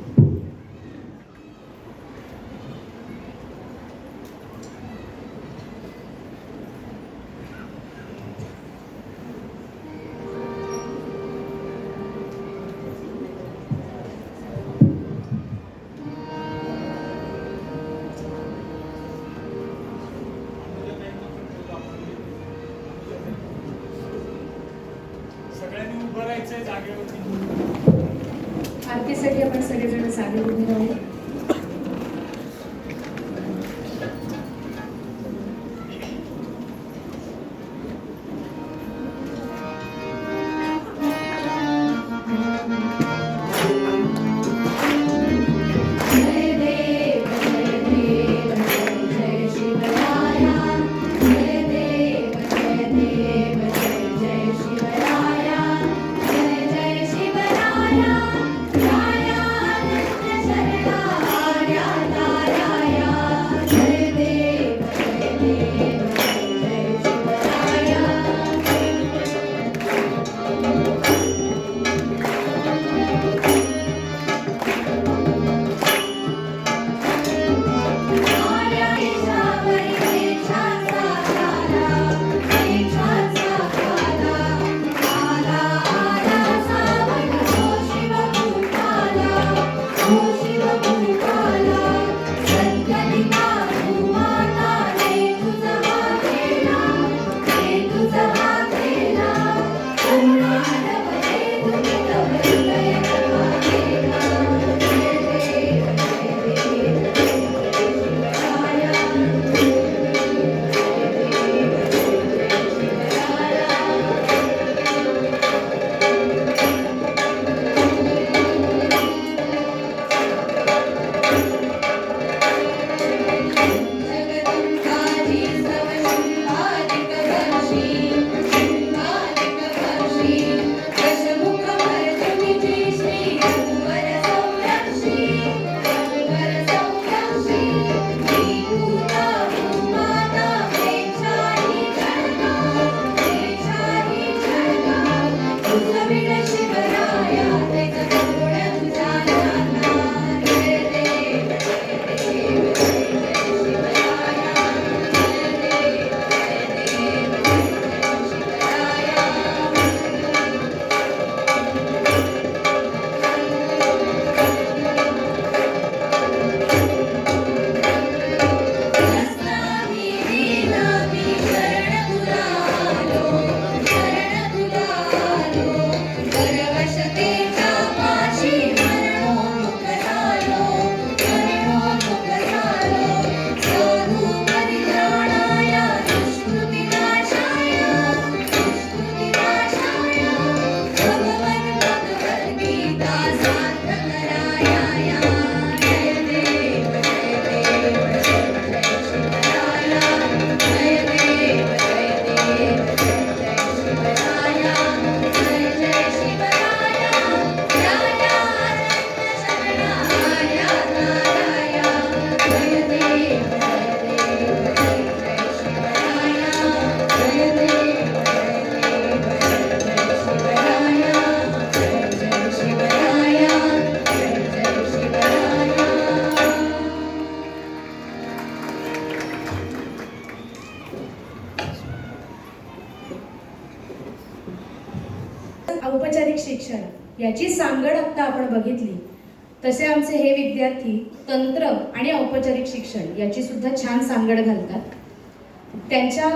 सगळ्यांनी उभं राहायचंय जागेवरती. आरतीसाठी आपण सगळेजण जागेवर उभे राहू. औपचारिक शिक्षण याची सांगड आता आपण बघितली, तसे आमचे हे विद्यार्थी तंत्र आणि औपचारिक शिक्षण याची सुद्धा छान सांगड घालतात. त्यांच्या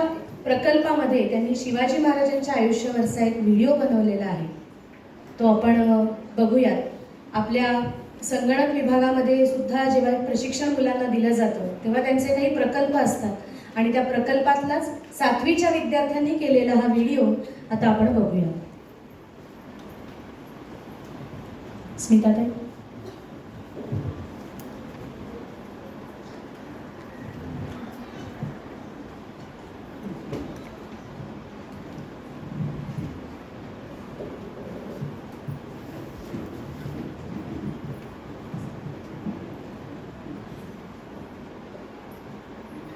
प्रकल्पामध्ये त्यांनी शिवाजी महाराजांच्या आयुष्यावरचा एक व्हिडिओ बनवलेला आहे, तो आपण बघूयात. आपल्या संगणक विभागामध्ये सुद्धा जेव्हा प्रशिक्षण मुलांना दिलं जातं तेव्हा त्यांचे काही प्रकल्प असतात आणि त्या प्रकल्पातलाच 7वीच्या विद्यार्थ्यांनी केलेला हा व्हिडिओ आता आपण बघूया. स्मिताताई.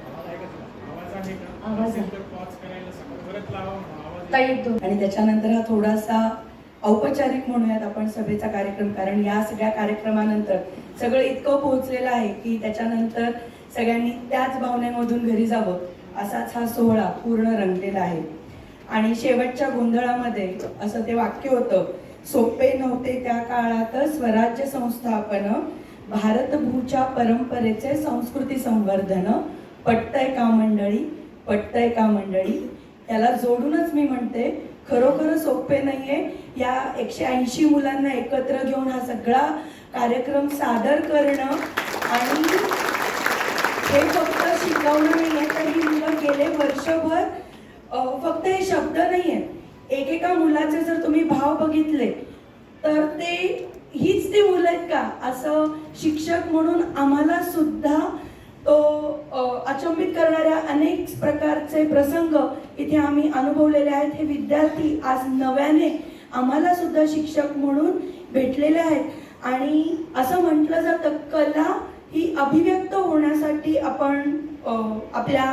आवाज आहे का? आवाज आहे. असेल तर pause करायला सांगा. परत लावा मग आवाज ताई येईल. एक दोन. आणि त्याच्यानंतर हा थोडासा औपचारिक म्हणूयात आपण सभेचा कार्यक्रम, कारण या सगळ्या कार्यक्रमानंतर सगळं इतकं पोहोचलेलं आहे की त्याच्यानंतर सगळ्यांनी त्याच भावनेमधून घरी जावं असाच हा सोहळा पूर्ण रंगलेला आहे. आणि शेवटच्या गोंधळामध्ये असं ते वाक्य होतं, सोपे नव्हते त्या काळात स्वराज्य संस्थापन, भारतभूच्या परंपरेचे संस्कृती संवर्धन, पटतंय का मंडळी, पटतंय का मंडळी. त्याला जोडूनच मी म्हणते, खरोखर सोपे नाहीये या 180 मुलांना एकत्र घेऊन हा सगळा कार्यक्रम सादर करणं. आणि हे फक्त शिकवणं नाहीये, तर ही मुलं गेले वर्षभर फक्त हे शब्द नाहीये, एकेका मुलाचे जर तुम्ही भाव बघितले तर ते हीच ती मुलं आहेत का असं शिक्षक म्हणून आम्हाला सुद्धा तो अचंबित करणाऱ्या अनेक प्रकारचे प्रसंग इथे आम्ही अनुभवलेले आहेत. हे विद्यार्थी आज नव्याने आम्हाला सुद्धा शिक्षक म्हणून भेटलेले आहेत. आणि असं म्हटलं जातं, कला ही अभिव्यक्त होण्यासाठी आपण आपल्या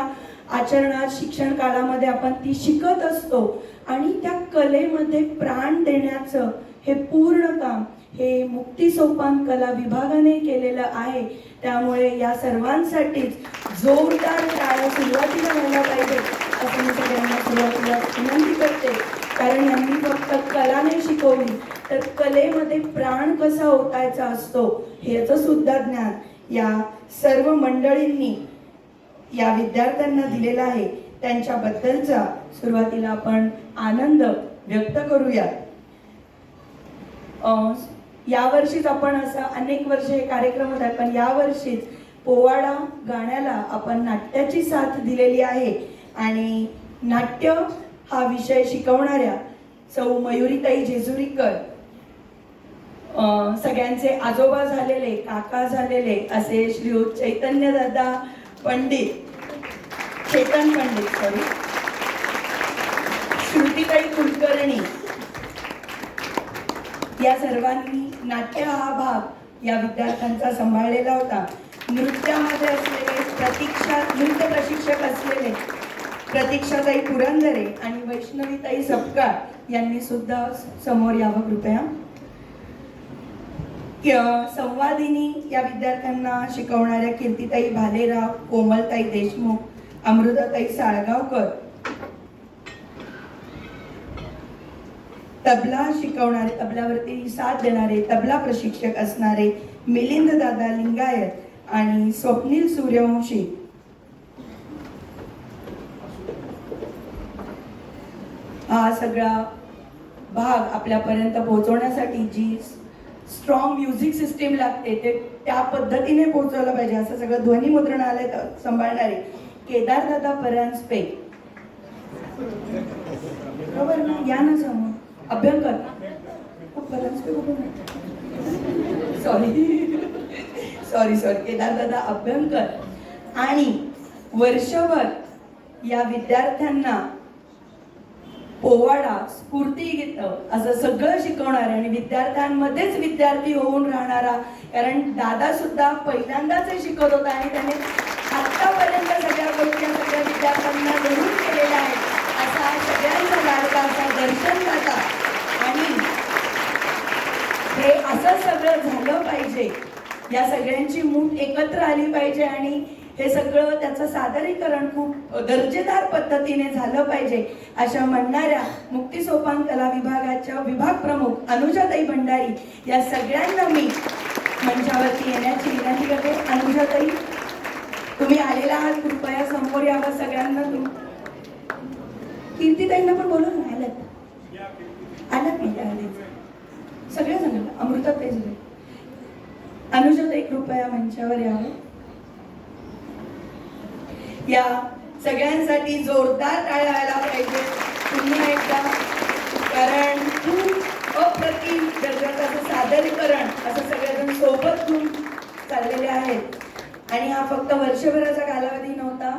आचरणात शिक्षण काळामध्ये आपण ती शिकत असतो. आणि त्या कलेमध्ये प्राण देण्याचं हे पूर्ण काम हे मुक्ती सोपान कला विभागाने केलेलं आहे. त्यामुळे या सर्वांसाठीच जोरदार टाळ्या सुरुवातीला व्हायला पाहिजे असं मी सगळ्यांना सुरुवातीला विनंती करते. कारण यांनी फक्त कला नाही शिकवली, तर कलेमध्ये प्राण कसा ओतायचा असतो ह्याचं सुद्धा ज्ञान या सर्व मंडळींनी या विद्यार्थ्यांना दिलेला आहे. त्यांच्याबद्दलचा सुरुवातीला आपण आनंद व्यक्त करूया. यावर्षीच आपण असं अनेक वर्ष हे कार्यक्रम होत आहे, पण यावर्षीच पोवाडा गाण्याला आपण नाट्याची साथ दिलेली आहे. आणि नाट्य हा विषय शिकवणाऱ्या सौ मयुरीताई जेजुरीकर, सगळ्यांचे आजोबा झालेले, काका झालेले असे श्रीयुत चैतन्यदादा पंडित, चेतन पंडित सॉरी, श्रुतीताई कुलकर्णी, या सर्वांनी नाट्य हा भाग या विद्यार्थ्यांचा सांभाळलेला होता. नृत्यामध्ये असलेले नृत्य प्रशिक्षक असलेले प्रतीक्षाताई पुरंदरे आणि वैष्णवीताई सपकाळ यांनी सुद्धा समोर यावं कृपया. संवादिनी या विद्यार्थ्यांना शिकवणाऱ्या कीर्तिताई भालेराव, कोमलताई देशमुख, अमृताताई साळगावकर, तबला शिकवणारे, तबल्यावरती साथ देणारे तबला प्रशिक्षक असणारे मिलिंद दादा लिंगायत आणि स्वप्नील सूर्यवंशी, हा सगळा भाग आपल्यापर्यंत पोहोचवण्यासाठी जी स्ट्रॉंग म्युझिक सिस्टीम लागते ते त्या पद्धतीने पोहोचवलं पाहिजे असं सगळं ध्वनी मुद्रणालय सांभाळणारे केदारदादा परांजपे, बरोबर ना, या ना समोर. अभ्यंकर सॉरी केदारदादा अभ्यंकर. आणि वर्षभर या विद्यार्थ्यांना पोवाडा, स्फूर्तीगीत असं सगळं शिकवणारे आणि विद्यार्थ्यांमध्येच विद्यार्थी होऊन राहणारा, कारण दादा सुद्धा पहिल्यांदाच हे शिकवत होता आणि त्याने आतापर्यंत सगळ्या गोष्टी सगळ्या विद्यार्थ्यांना जरूर केलेल्या आहेत. असा सगळ्यांचा लाडका असा दर्शन दादा. आणि हे असं सगळं झालं पाहिजे, या सगळ्यांची मूठ एकत्र आली पाहिजे आणि हे सगळं त्याचं सादरीकरण खूप दर्जेदार पद्धतीने झालं पाहिजे अशा म्हणणाऱ्या मुक्ती सोपान कला विभागाच्या विभाग प्रमुख अनुजाताई भंडारी या सगळ्यांना मी मंचावरती येण्याची विनंती करते. अनुजाताई, तुम्ही आलेला आहात, कृपया समोर यावं. सगळ्यांना कीर्तिताईंना पण बोलून आल्यात नाही सगळेजण, अमृताताई, अनुजाताई कृपया मंचावर यावं. या सगळ्यांसाठी जोरदार टाळ्या व्हायला पाहिजे पुन्हा एकदा, कारण खूप अप्रतिम दर्जाचं सादरीकरण असं सगळेजण सोबत घेऊन चाललेले आहेत. आणि हा फक्त वर्षभराचा कालावधी नव्हता,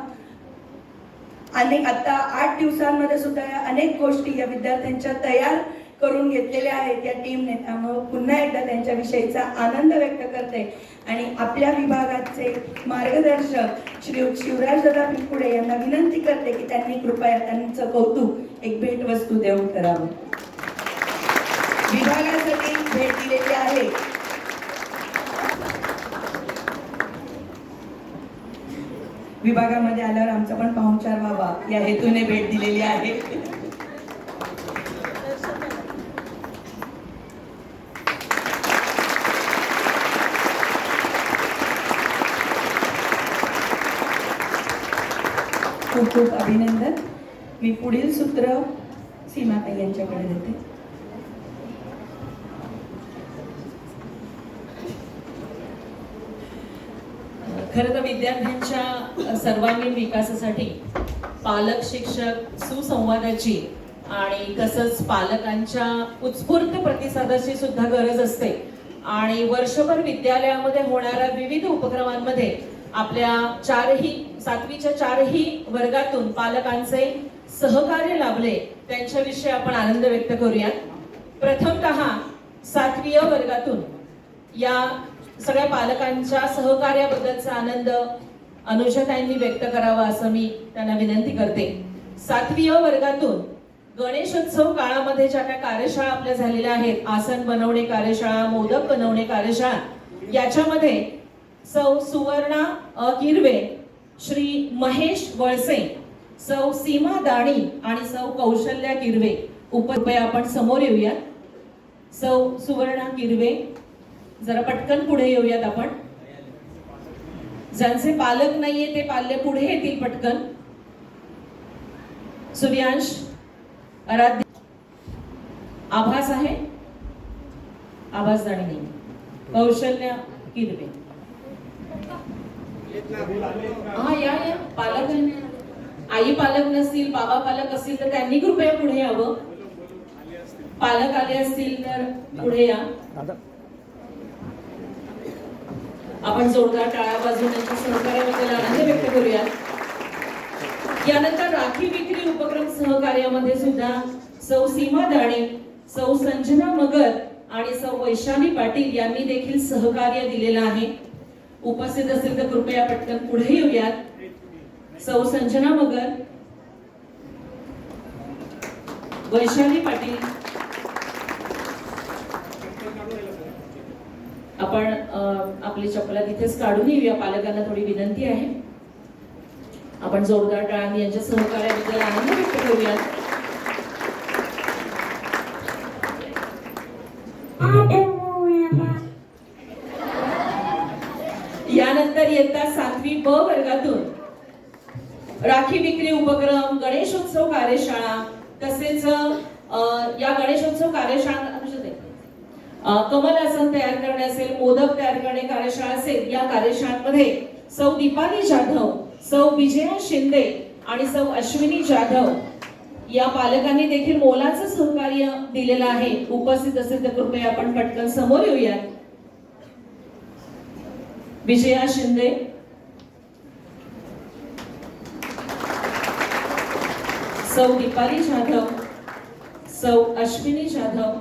अनेक आता 8 दिवसांमध्ये सुद्धा या अनेक गोष्टी या विद्यार्थ्यांच्या तयार करून घेतलेल्या आहेत या टीमने. त्यामुळे पुन्हा एकदा त्यांच्याविषयीचा आनंद व्यक्त करते आणि आपल्या विभागाचे मार्गदर्शक श्री शिवराजदादा पिंपुडे यांना विनंती करते की त्यांनी कृपया त्यांचं कौतुक एक भेटवस्तू देऊन करावं. विभागासाठी भेट दिलेली आहे. विभागामध्ये आल्यावर आमचा पण पाहुणचार व्हावा या हेतूने भेट दिलेली आहे. खूप खूप अभिनंदन. मी पुढील सूत्र सीमाताई यांच्याकडे देते. खरं तर विद्यार्थ्यांच्या सर्वांगीण विकासासाठी पालक शिक्षक सुसंवादाची आणि तसंच पालकांच्या उत्स्फूर्त प्रतिसादाची सुद्धा गरज असते. आणि वर्षभर विद्यालयामध्ये होणाऱ्या विविध उपक्रमांमध्ये आपल्या 7वीच्या 4ही वर्गातून पालकांचे सहकार्य लाभले, त्यांच्याविषयी आपण आनंद व्यक्त करूयात. प्रथमतः 7वी वर्गातून या सगळ्या पालकांच्या सहकार्याबद्दलचा आनंद अनुजाताईंनी व्यक्त करावा असं मी त्यांना विनंती करते. 7वी वर्गातून गणेशोत्सव काळामध्ये ज्या काही कार्यशाळा आपल्या झालेल्या आहेत, आसन बनवणे कार्यशाळा, मोदक बनवणे कार्यशाळा, याच्यामध्ये सौ सुवर्णा किरवे, श्री महेश वळसे, सौ सीमा दाणी आणि सौ कौशल्या किरवे कृपया आपण समोर येऊयात. सौ सुवर्णा किरवे जरा पटकन पुढे येऊयात आपण. ज्यांचे पालक नाहीये ते पाल्य पुढे येतील पटकन. सूर्यांश, आराध्य, आभास आहे, आभास दाणी नाही, कौशल्या किरवे. हा या या पालक आहे. आई पालक नसतील, बाबा पालक असतील तर त्यांनी कृपया पुढे यावं. पालक आले असतील तर पुढे या. आपण जोरदार टाळ्या वाजवून त्यांच्या सहकार्याबद्दल आनंद व्यक्त करूया. यानंतर राखी विक्री उपक्रम सहकार्यामध्ये सुद्धा सौ सीमा दाणे, सौ संजना मगर आणि सौ वैशाली पाटील यांनी देखील सहकार्य दिलेलं आहे. उपस्थित असेल तर कृपया पटकन पुढे येऊयात. सौ संजना मगर, वैशाली पाटील. आपण आपली चपला तिथेच काढून येऊया. पालकांना थोडी विनंती आहे. आपण जोरदार टाळ्यांनी यांच्या सहकार्याबद्दल आनंद व्यक्त करूया. यानंतर इयत्ता 7वी ब वर्गातून राखी विक्री उपक्रम, गणेशोत्सव कार्यशाळा, तसेच या गणेशोत्सव कार्यशाळा कमल आसन तयार करणे असेल, मोदक तयार करणे कार्यशाळा असेल, या कार्यशाळांमध्ये सौ दीपाली जाधव, सौ विजया शिंदे आणि सौ अश्विनी जाधव या पालकांनी देखील मोलाचं सहकार्य दिलेलं आहे. उपस्थित असेल तर कृपया आपण पटकन समोर येऊया. विजया शिंदे, सौ दीपाली जाधव, सौ अश्विनी जाधव.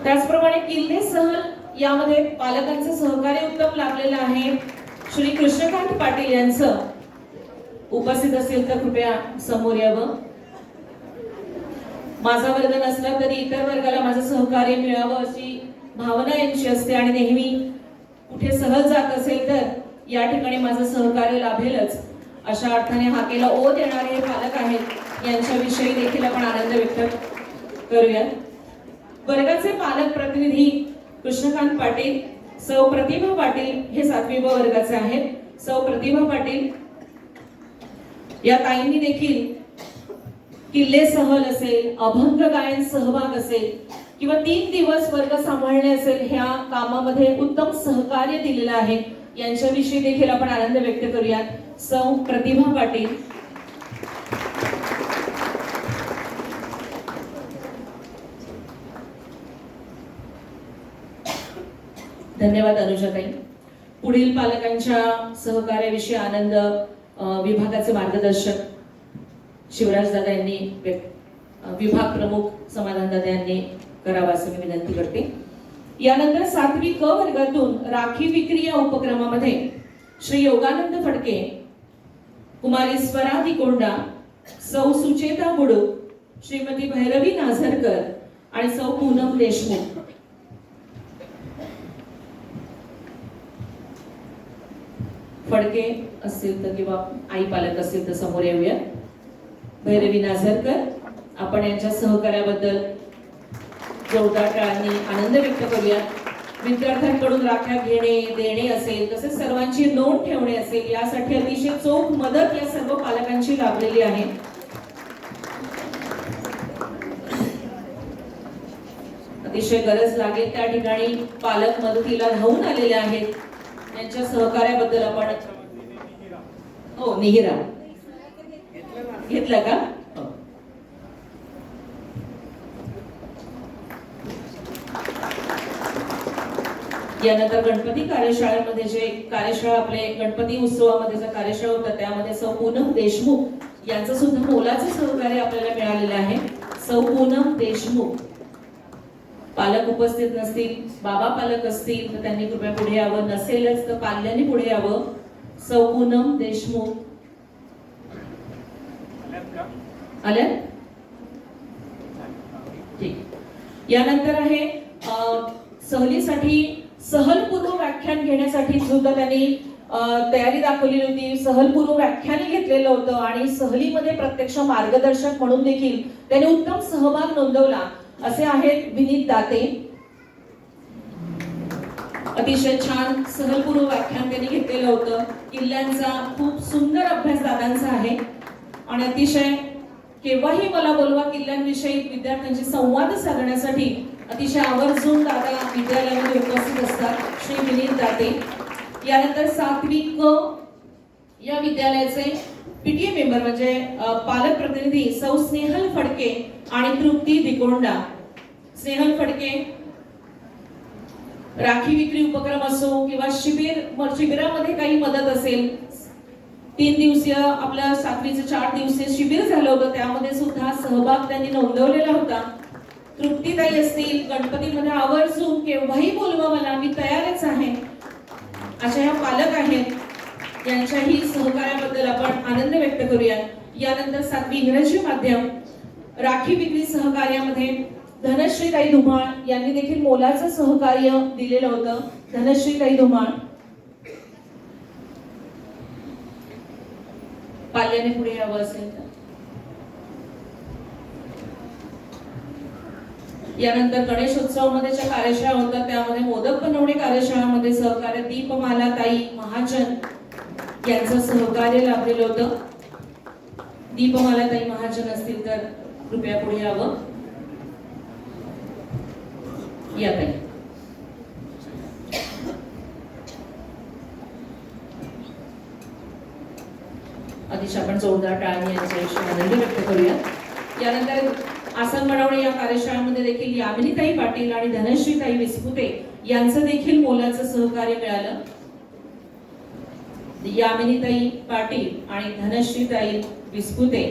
त्याचप्रमाणे किल्ले सहल यामध्ये पालकांचं सहकार्य उत्तम लाभलेलं आहे. श्री कृष्णकांत पाटील यांचं. उपस्थित असेल तर कृपया समोर यावं. माझा वर्ग नसला तरी इतर वर्गाला माझं सहकार्य मिळावं अशी भावना यांची असते आणि नेहमी कुठे सहल जात असेल तर या ठिकाणी माझं सहकार्य लाभेलच अशा अर्थाने हाकेला ओ देणारे हे पालक आहेत. यांच्याविषयी देखील आपण आनंद व्यक्त करूया. वर्गाचे पालक प्रतिनिधी कृष्णकांत पाटील, सौ प्रतिभा पाटील हे 7वी ब वर्गाचे आहेत. सौ प्रतिभा पाटील या ताईंनी देखील किल्ले सहल असेल, अभंग गायन सहभाग असेल किंवा 3 दिवस वर्ग सांभाळणे असेल, ह्या कामामध्ये उत्तम सहकार्य दिलेलं आहे. यांच्याविषयी देखील आपण आनंद व्यक्त करूयात. सौ प्रतिभा पाटील, धन्यवाद अनुजाताई. पुढील पालकांच्या सहकार्याविषयी आनंद विभागाचे मार्गदर्शक शिवराज दादा यांनी, विभाग प्रमुख समाधान दादा यांनी करावा असं मी विनंती करते. यानंतर 7वी क वर्गातून राखी विक्री या उपक्रमामध्ये श्री योगानंद फडके, कुमारी स्वरा तिकोंडा, सौ सुचेता बुडूक, श्रीमती भैरवी नाझरकर आणि सौ पूनम देशमुख. फडके असतील तर किंवा आई पालक असतील तर समोर येऊया. भैरवी नाझरकर, आपण यांच्या सहकार्याबद्दल जोरदार टाळ्यांनी आनंद व्यक्त करूया. विद्यार्थ्यांकडून राख्या घेणे देणे असेल तसेच सर्वांची नोंद ठेवणे असेल यासाठी अतिशय चोख मदत या सर्व पालकांची लाभलेली आहे. अतिशय गरज लागेल त्या ठिकाणी पालक मदतीला धावून आलेले आहेत. त्यांच्या सहकार्याबद्दल आपण हो निहिरा घेतला का? हो. यानंतर गणपती कार्यशाळेमध्ये जे कार्यशाळा आपले गणपती उत्सवामध्ये जो कार्यशाळा होता त्यामध्ये सौ पूनम देशमुख यांचं सुद्धा मोलाचं सहकार्य आपल्याला मिळालेलं आहे. सौ पूनम देशमुख. पालक उपस्थित नसतील, बाबा पालक असतील तर त्यांनी कृपया पुढे यावं, नसेलच तर पाल्यांनी पुढे यावं. सौ पूनम देशमुख आल्या? ठीक. यानंतर आहे सहलीसाठी सहलपूर्व व्याख्यान घेण्यासाठी सुद्धा त्यांनी तयारी दाखवलेली होती. सहलपूर्व व्याख्यान घेतलेलं होतं आणि सहलीमध्ये प्रत्यक्ष मार्गदर्शक म्हणून देखील त्यांनी उत्तम सहभाग नोंदवला. असे आहेत विनीत दाते. अतिशय छान सहलपूर्व व्याख्यान त्यांनी घेतलेलं होतं. किल्ल्यांचा खूप सुंदर अभ्यास दादांचा आहे आणि अतिशय केव्हाही मला बोलवा किल्ल्यांविषयी विद्यार्थ्यांशी संवाद साधण्यासाठी अतिशय आवर्जून दादा विद्यालयामध्ये उपस्थित असतात. श्री विनीत दाते. यानंतर 7वी क या विद्यालयाचे पीटीए मेंबर म्हणजे पालक प्रतिनिधी सौ स्नेहल फडके आणि तृप्ती दिकोंडा. स्नेहल फडके, राखी विक्री उपक्रम असो किंवा शिबिरामध्ये काही मदत असेल, 3 दिवसीय आपल्या 7वीचं 4 दिवसीय शिबिर झालं होतं त्यामध्ये सुद्धा सहभाग त्यांनी नोंदवलेला होता. तृप्तीताई असतील, गणपतीमध्ये आवर्जून केव्हाही बोलवा मला, मी तयारच आहे, अशा ह्या पालक आहेत. यांच्याही सहकार्याबद्दल आपण आनंद व्यक्त करूया. यानंतर 7वी इंग्रजी माध्यम राखी विक्री सहकार्यामध्ये धनश्रीताई धुमाळ यांनी देखील मोलाचं सहकार्य दिलेलं होतं. धनश्रीताई धुमाळ. पाल्याने पुढे यावं असेल तर. यानंतर गणेशोत्सवामध्ये ज्या कार्यशाळा होत्या त्यामध्ये मोदक बनवणे कार्यशाळामध्ये सहकार्य दीपमाला ताई महाजन यांचं सहकार्य लाभलेलं होतं. दीपमाला ताई महाजन असतील तर कृपया पुढे यावं. या ताई. अतिशय आपण जोरदार टाळ्यांनी यांच्याविषयी आनंद व्यक्त करूया. यानंतर आसन बनवणे या कार्यशाळेमध्ये देखील यामिनीताई पाटील आणि धनश्रीताई विस्पुते यांचं देखील मोलाचं सहकार्य मिळालं. यामिनीताई पाटील आणि धनश्रीताई विस्पुते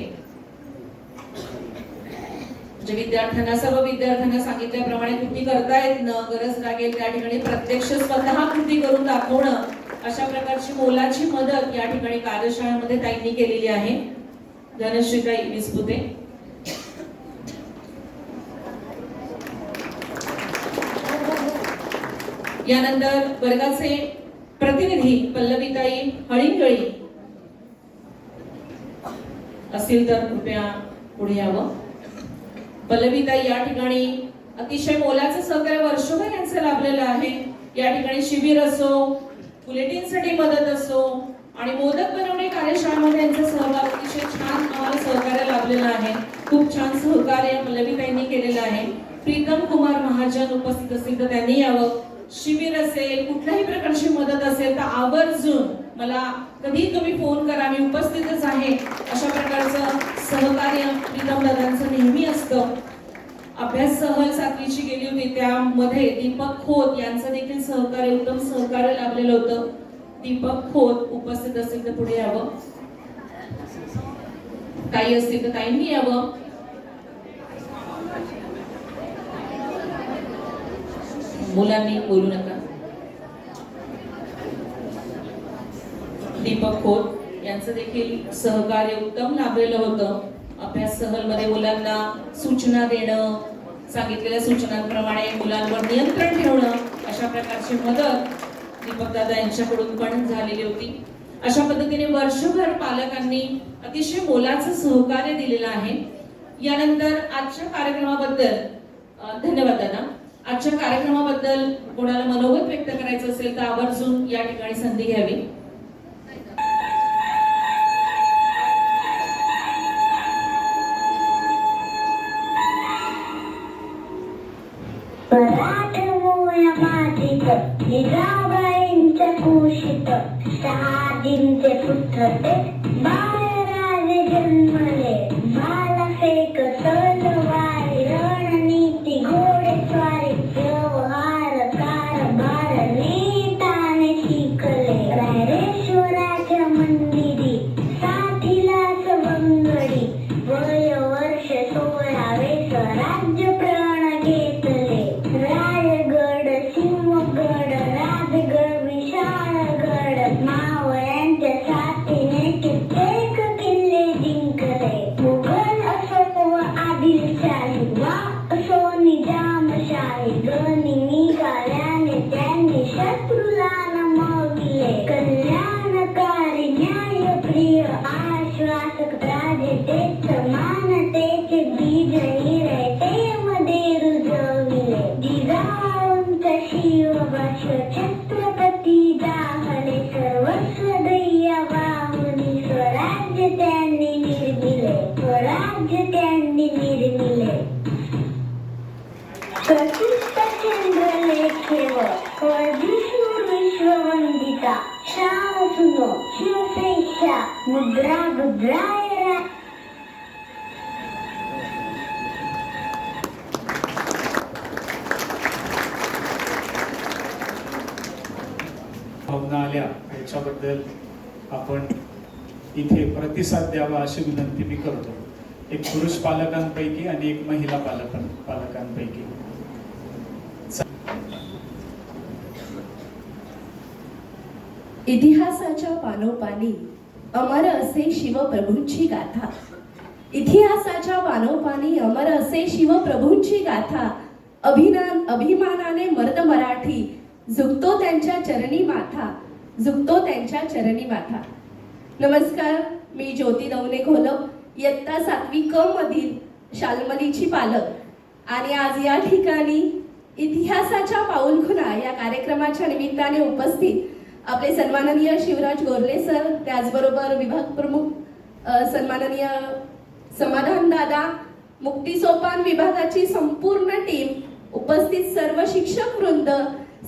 जे विद्यार्थ्यांना सर्व विद्यार्थ्यांना सांगितल्याप्रमाणे कृती करता येत न गरज लागेल त्या ठिकाणी प्रत्यक्ष स्वतः कृती करून दाखवणं अशा प्रकारची मोलाची मदत या ठिकाणी कार्यशाळेमध्ये ताईंनी केलेली आहे. धनश्रीताई विस्पुते. यानंतर वर्गाचे प्रतिनिधी पल्लवीताई हळिंगळी असतील तर कृपया पुढे यावं. पल्लवीताई या ठिकाणी अतिशय मोलाचं सहकार्य वर्षभर यांचं लाभलेलं आहे. या ठिकाणी शिबिर असो, बुलेटिनसाठी मदत असो आणि मोदक बनवणे कार्यशाळेमध्ये यांचा सहभाग अतिशय छान आम्हाला सहकार्य लाभलेलं आहे. खूप छान सहकार्य पल्लवीताईंनी केलेलं आहे. प्रीतम कुमार महाजन उपस्थित असतील तर त्यांनी यावं. शिबिर असेल, कुठल्याही प्रकारची मदत असेल तर आवर्जून मला कधी तुम्ही फोन करा, मी उपस्थितच आहे. अशा प्रकारचं सहकार्य प्रीतम दादांचं नेहमी असतं. अभ्यास सहल 7वीची गेली होती त्यामध्ये दीपक खोत यांचं देखील सहकार्य उत्तम सहकार्य लाभलेलं होतं. दीपक खोत उपस्थित असतील तर पुढे यावं. ताई असतील तर ताईंनी यावं. मुलांनी बोलू नका. दीपक खोत यांचं देखील सहकार्य उत्तम लाभलेलं होतं. अभ्यास सहलमध्ये मुलांना सूचना देणं, सांगितलेल्या सूचनांप्रमाणे मुलांवर नियंत्रण ठेवणं, अशा प्रकारची मदत दीपकदादा यांच्याकडून पण झालेली होती. अशा पद्धतीने वर्षभर पालकांनी अतिशय मोलाचं सहकार्य दिलेलं आहे. यानंतर आजच्या कार्यक्रमाबद्दल धन्यवाद दादा. आजच्या कार्यक्रमाबद्दल कोणाला मनोगत व्यक्त करायचं असेल तर आवर्जून या ठिकाणी संधी घ्यावी. मराठमोळ्या मातीत जिजाबाईंच्या कुशीत शहाजींचे पुत्र ते बाळराजे जन्मले. बालफेक तलवारी रणनीती घोडेस्वारी व्यवहार कारभार नेताने शिकले. रायरेश्वराच्या मंदिरी साथीला सवंगडी वय वर्ष 16 स्वराज्य प्रण घेतले. रायगड सिंहगड राजगड विशाळगड मावळ्यांच्या साथीने कित्येक किल्ले जिंकले. मुघल असो व आदिलशाही वा असो निजामशाही दोन्ही निघाल्याने त्यांनी शत्रूला नमविले. कल्याणकारी न्यायप्रिय आश्वासक राजे ते समानतेचे बीज हिरतेमध्ये रुजविले. जिजाऊंचा शिवभाष छत्रपती जाहले सर्वस्व दैया वाहुनी स्वराज्य त्यांनी निर्मिले. स्वराज्य त्यांनी निर्मिले. प्रसिद्ध चंद्रलेखेव वर्धिशूर विश्ववंदिता श्याम सुनो शिवसेशा मुद्रा गुद्राय भावना आल्या याच्याबद्दल आपण इथे प्रतिसाद द्यावा अशी विनंती मी करतो. एक पुरुष पालकांपैकी आणि एक महिला पालकांपैकी. इतिहासाच्या पानोपानी अमर असे शिवप्रभूंची गाथा. इतिहासाच्या पानोपानी अमर असे शिवप्रभूंची गाथा. अभिमानाने मर्द मराठी झुकतो त्यांच्या चरणी माथा. झुकतो त्यांच्या चरणी माथा. नमस्कार, मी ज्योती दवणे घोलप, इयत्ता 7वी क मधील शाल्मलीची पालक आणि आज या ठिकाणी इतिहासाच्या पाऊलखुणा या कार्यक्रमाच्या निमित्ताने उपस्थित आपले सन्माननीय शिवराज गोरले सर, त्याचबरोबर विभाग प्रमुख सन्माननीय समाधान दादा, मुक्तिसोपान विभागाची संपूर्ण टीम, उपस्थित सर्व शिक्षक वृंद,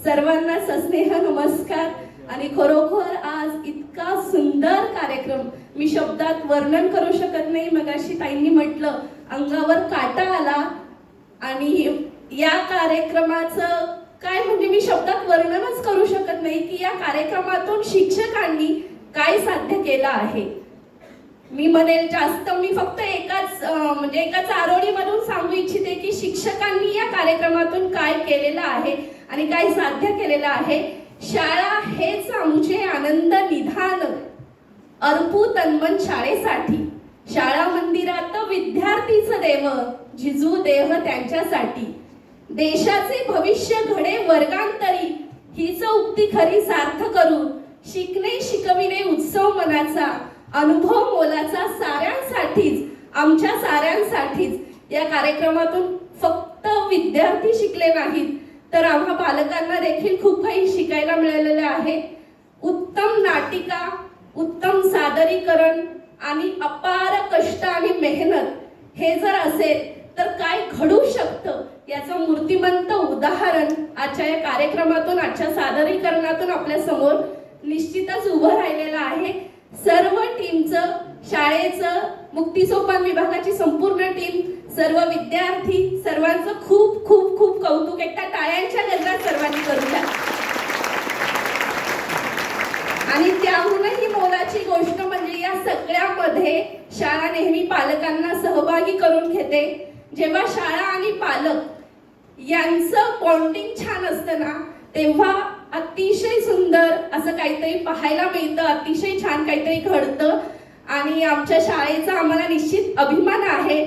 सर्वांना सस्नेह नमस्कार. आणि खरोखर आज इतका सुंदर कार्यक्रम मी शब्दात वर्णन करू शकत नाही. मगाशी ताईंनी म्हटलं अंगावर काटा आला आणि या कार्यक्रमाचं काय म्हणजे मी शब्दात वर्णनच करू शकत नाही की या कार्यक्रमातून शिक्षकांनी काय साध्य केलं आहे. मी म्हणेल जास्त मी फक्त एकाच आरोळीमधून सांगू इच्छिते की शिक्षकांनी या कार्यक्रमातून काय केलेलं आहे आणि काय साध्य केलेलं आहे. शाळा हेच आमचे आनंद निधान, अर्पू तन्मन शाळेसाठी. शाळा मंदिरात विद्यार्थीचं देव, झिजू देह त्यांच्यासाठी. देशाचे भविष्य घडे वर्गांतरी, हीच उक्ती खरी सार्थ करू. शिकणे शिकविणे उत्सव मनाचा, अनुभव मोलाचा साऱ्यांसाठीच, आमच्या साऱ्यांसाठीच. या कार्यक्रमातून फक्त विद्यार्थी शिकले नाहीत तर आम्हा पालकांना देखील खूप काही शिकायला मिळालेले आहे. उत्तम नाटिका, उत्तम सादरीकरण आणि अपार कष्ट आणि मेहनत हे जर असेल तर काय घडू शकतं याचं मूर्तिमंत उदाहरण आजच्या या कार्यक्रमातून, आजच्या सादरीकरणातून आपल्या समोर निश्चितच उभं राहिलेलं आहे. सर्व टीमचं, शाळेचं, मुक्तिसोपान विभागाची संपूर्ण टीम, सर्व विद्यार्थी, सर्वांचं खूप खूप खूप कौतुक. एकटा टाळ्यांच्या गजरात सर्वांनी करू द्या. आणि त्याहूनही मोलाची गोष्ट म्हणजे या सगळ्यामध्ये शाळा नेहमी पालकांना सहभागी करून घेते. जेव्हा शाळा आणि पालक यांचं बॉन्डिंग छान असतं ना, तेव्हा अतिशय सुंदर असं काहीतरी पाहायला मिळतं, अतिशय छान काहीतरी घडतं आणि आमच्या शाळेचा आम्हाला निश्चित अभिमान आहे.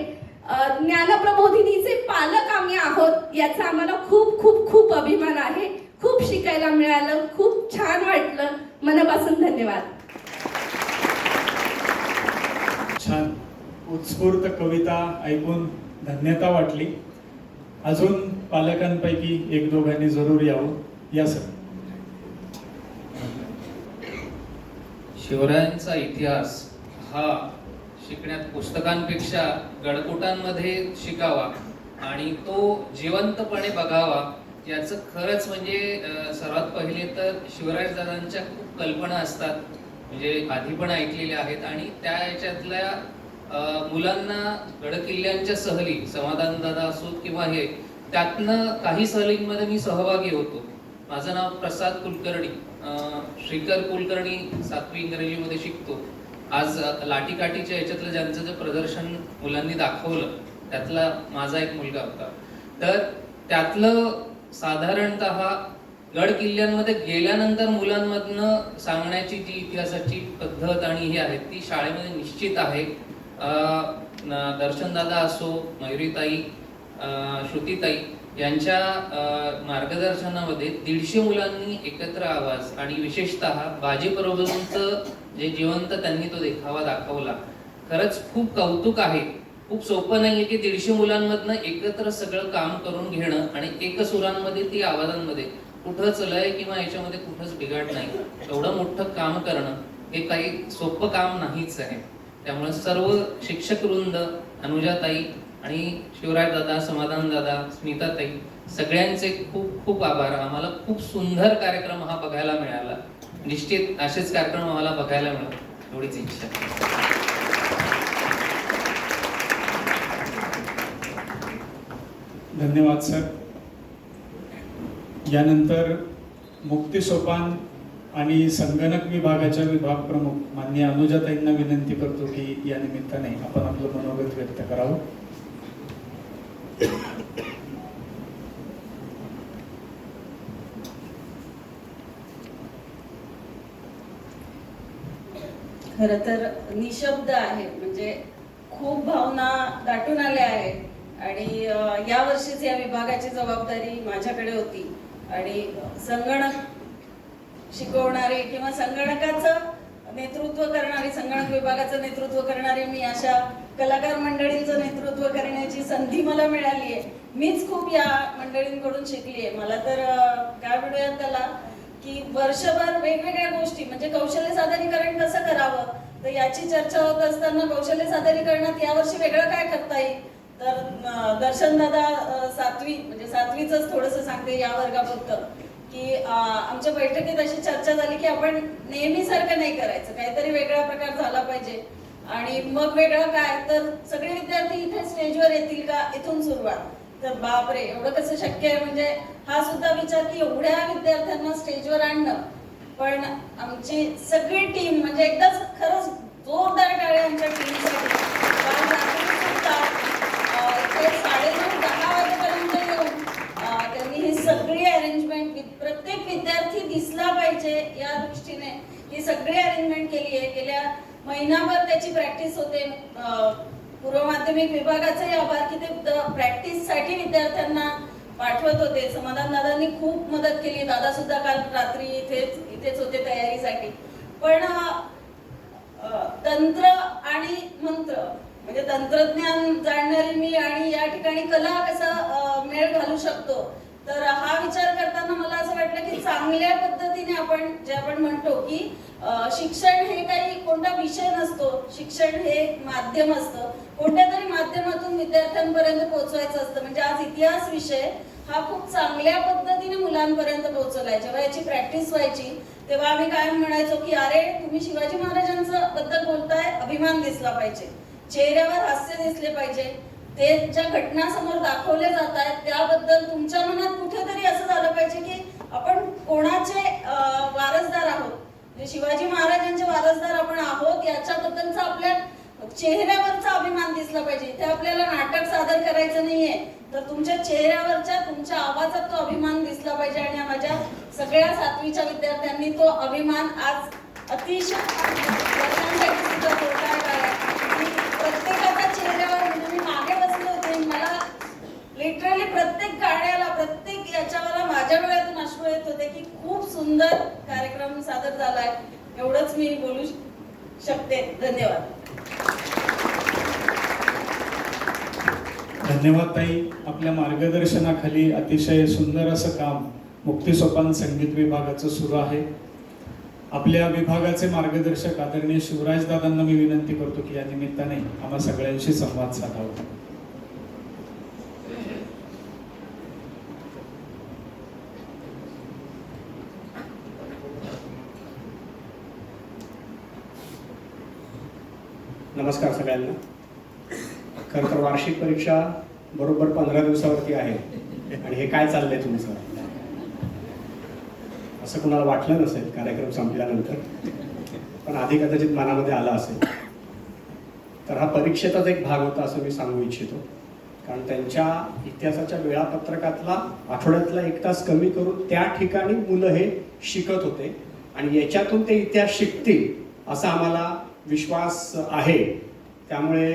ज्ञानप्रबोधिनीचे पालक आम्ही आहोत याचा आम्हाला खूप खूप खूप अभिमान आहे. खूप शिकायला मिळालं, खूप छान वाटलं. मनापासून धन्यवाद. छान उत्स्फूर्त कविता ऐकून धन्यता वाटली. अजून पालकांपैकी एक दोघांनी जरूर यावं. या सर. शिवरायांचा इतिहास हा शिकण्यात पुस्तकांपेक्षा गडकोटांमध्ये शिकावा आणि तो जिवंतपणे बघावा. याचं खरंच म्हणजे सर्वात पहिले तर शिवराजदादांच्या खूप कल्पना असतात, म्हणजे आधी पण ऐकलेल्या आहेत आणि त्या याच्यातल्या मुलांना गडकिल्ल्यांच्या सहली, समाधान दादा असोत किंवा हे, त्यातनं काही सहलींमध्ये मी सहभागी होतो. माझं नाव प्रसाद कुलकर्णी, श्रीकर कुलकर्णी 7वी इंग्रजीमध्ये शिकतो. आज लाटीकाठीच्या याच्यातलं ज्यांचं जे प्रदर्शन मुलांनी दाखवलं त्यातला माझा एक मुलगा होता. तर त्यातलं साधारणतः गड किल्ल्यांमध्ये गेल्यानंतर मुलांमधनं सांगण्याची जी इतिहासाची पद्धत आणि ही आहे ती शाळेमध्ये निश्चित आहे. दर्शनदादा असो, मयुरीताई, श्रुतीताई यांच्या मार्गदर्शनामध्ये 150 मुलांनी एकत्र आवाज आणि विशेषतः बाजी प्रभूंचं जे जिवंत त्यांनी तो देखावा दाखवला. खरंच खूप कौतुक आहे. खूप सोपं नाहीये की 150 मुलांमधनं एकत्र सगळं काम करून घेणं आणि एकसुरांमध्ये ती आवाजांमध्ये कुठंच लय किंवा याच्यामध्ये कुठंच बिघाड नाही, एवढं मोठं काम करणं हे काही सोपं काम नाहीच आहे. त्यामुळे सर्व शिक्षक वृंद, अनुजाताई आणि शिवराज दादा, समाधान दादा, स्मिताताई सगळ्यांचे खूप खूप आभार. आम्हाला खूप सुंदर कार्यक्रम हा बघायला मिळाला. निश्चित असेच कार्यक्रम आम्हाला बघायला मिळाले एवढीच इच्छा. धन्यवाद सर. यानंतर मुक्ती सोपान आणि संगणक विभागाच्या विभाग प्रमुख माननीय अनुजाताईंना विनंती करतो की या निमित्ताने आपण आपलं मनोगत व्यक्त करावं. खरं तर निशब्द आहे, म्हणजे खूप भावना दाटून आल्या आहेत आणि या वर्षीच या विभागाची जबाबदारी माझ्याकडे होती आणि संगणक शिकवणारे किंवा संगणकाचं नेतृत्व करणारी, संगणक विभागाचं नेतृत्व करणारे मी अशा कलाकार मंडळींचं नेतृत्व करण्याची संधी मला मिळाली आहे. मीच खूप या मंडळींकडून शिकली आहे. मला तर काय म्हणूयात त्याला की वर्षभर वेगवेगळ्या गोष्टी, म्हणजे कौशल्य सादरीकरण कसं करावं तर याची चर्चा होत असताना कौशल्य सादरीकरणात यावर्षी वेगळं काय करता येईल. तर दर्शनदादा 7वी म्हणजे 7वीच थोडंसं सांगते या वर्गापुरतं की आमच्या बैठकीत अशी चर्चा झाली की आपण नेहमीसारखं नाही करायचं, काहीतरी वेगळा प्रकार झाला पाहिजे. आणि मग वेगळं काय तर सगळे विद्यार्थी इथे स्टेजवर येतील का, इथून सुरुवात. तर बापरे, एवढं कसं शक्य आहे. म्हणजे हा सुद्धा विचार की एवढ्या विद्यार्थ्यांना स्टेजवर आणणं. पण आमची सगळी टीम, म्हणजे एकदाच खरंच जोरदार टाळ्या आमच्या टीमसाठी. 9:30 वाजेपर्यंत येऊन त्यांनी ही सगळी अरेंजमेंट, प्रत्येक विद्यार्थी दिसला पाहिजे या दृष्टीने ही सगळी अरेंजमेंट केली आहे. गेल्या महिनाभर त्याची प्रॅक्टिस होते. पूर्व माध्यमिक विभागाचाही आभार की ते प्रॅक्टिससाठी विद्यार्थ्यांना पाठवत होते. समाधान दादांनी खूप मदत केली. दादा सुद्धा काल रात्री इथेच होते तयारीसाठी. पण तंत्र आणि मंत्र, म्हणजे तंत्रज्ञान जाणणारी मी आणि या ठिकाणी कला कसा मेळ घालू शकतो, तर हा विचार करताना मला असं वाटलं की चांगल्या पद्धतीने आपण म्हणतो की शिक्षण हे काही कोणता विषय नसतो, शिक्षण हे माध्यम असतं, कोणत्या तरी माध्यमातून विद्यार्थ्यांपर्यंत पोहोचवायचं असतं. म्हणजे आज इतिहास विषय हा खूप चांगल्या पद्धतीने मुलांपर्यंत पोहोचवलाय. जेव्हा याची प्रॅक्टिस व्हायची तेव्हा आम्ही कायम म्हणायचो की अरे तुम्ही शिवाजी महाराजांचं बद्दल बोलताय, अभिमान दिसला पाहिजे, चेहऱ्यावर हास्य दिसले पाहिजे, ते ज्या घटना समोर दाखवले जात आहेत त्याबद्दल तुमच्या मनात कुठेतरी असं झालं पाहिजे की आपण कोणाचे वारसदार आहोत, म्हणजे शिवाजी महाराजांचे वारसदार आपण आहोत याच्याबद्दलचा आपल्या चेहऱ्यावरचा अभिमान दिसला पाहिजे. इथे आपल्याला नाटक सादर करायचं नाहीये, तर तुमच्या चेहऱ्यावरच्या तुमच्या आवाजात तो अभिमान दिसला पाहिजे. आणि माझ्या सगळ्या 7वीच्या विद्यार्थ्यांनी तो अभिमान आज अतिशय वर्षांसाठी सुद्धा पोटाळला आहे. प्रत्येकाच्या चेहऱ्यावर, म्हणजे मी मागे बसले होते, मला लिटरली प्रत्येक गाण्याला, प्रत्येक याच्यावर माझ्या डोळ्यातून अश्रू येत होते की खूप सुंदर कार्यक्रम सादर झालाय. एवढंच मी बोलू शकते. धन्यवाद. धन्यवाद ताई. आपल्या मार्गदर्शनाखाली अतिशय सुंदर असं काम मुक्तिसोपान संगीत विभागाचं सुरू आहे. आपल्या विभागाचे मार्गदर्शक आदरणीय शिवराज दादांना मी विनंती करतो की या निमित्ताने आम्हा सगळ्यांशी संवाद साधावा. नमस्कार सगळ्यांना. खरं तर वार्षिक परीक्षा बरोबर 15 दिवसावरती आहे आणि हे काय चाललंय तुमचं, असं कुणाला वाटलं नसेल कार्यक्रम संपल्यानंतर, पण आधी कदाचित मनामध्ये आलं असेल. तर हा परीक्षेचाच एक भाग होता असं मी सांगू इच्छितो. कारण त्यांच्या इतिहासाच्या वेळापत्रकातला आठवड्यातला 1 तास कमी करून त्या ठिकाणी मुलं हे शिकत होते आणि याच्यातून ते इतिहास शिकतील असा आम्हाला विश्वास आहे. त्यामुळे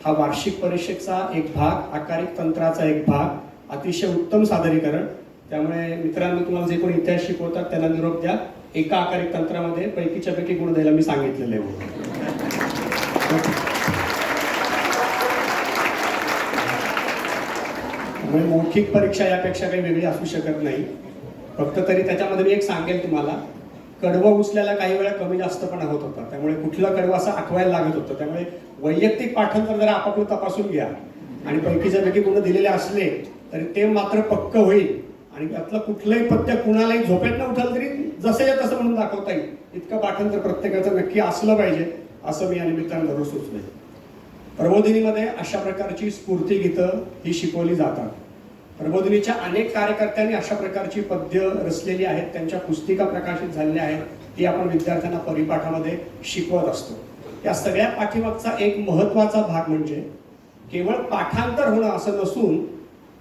हा वार्षिक परीक्षेचा एक भाग, आकारिक तंत्राचा एक भाग, अतिशय उत्तम सादरीकरण. त्यामुळे मित्रांनो, तुम्हाला जे कोणी इतिहास शिकवतात त्यांना निरोप द्या. एका आकारिक तंत्रामध्ये पैकीच्या पैकी गुण द्यायला मी सांगितलेले आहे. त्यामुळे मौखिक परीक्षा यापेक्षा काही वेगळी असू शकत नाही. फक्त तरी त्याच्यामध्ये मी एक सांगेल तुम्हाला, कडवं उचल्याला काही वेळा कमी जास्तपणा होत होता. त्यामुळे कुठलं कडवं असं आठवायला लागत होतं. त्यामुळे वैयक्तिक पाठांतर जरा आपापलं तपासून घ्या आणि पैकीच्या पैकी गुण दिलेले असले तरी ते मात्र पक्क होईल. आणि त्यातलं कुठलंही पद्य कुणालाही झोपेत न उठलं तरी जसं या तसं म्हणून दाखवता येईल इतकं पाठांतर प्रत्येकाचं नक्की असलं पाहिजे असं मी या निमित्तानं धरून सुचलंय. प्रबोधिनीमध्ये अशा प्रकारची स्फूर्ती गीतं ही शिकवली जातात. प्रबोधिनीच्या अनेक कार्यकर्त्यांनी अशा प्रकारची पद्य रचलेली आहेत, त्यांच्या पुस्तिका प्रकाशित झालेल्या आहेत, ती आपण विद्यार्थ्यांना परिपाठामध्ये शिकवत असतो. या सगळ्या पाठीमागचा एक महत्वाचा भाग म्हणजे केवळ पाठांतर होणं असं नसून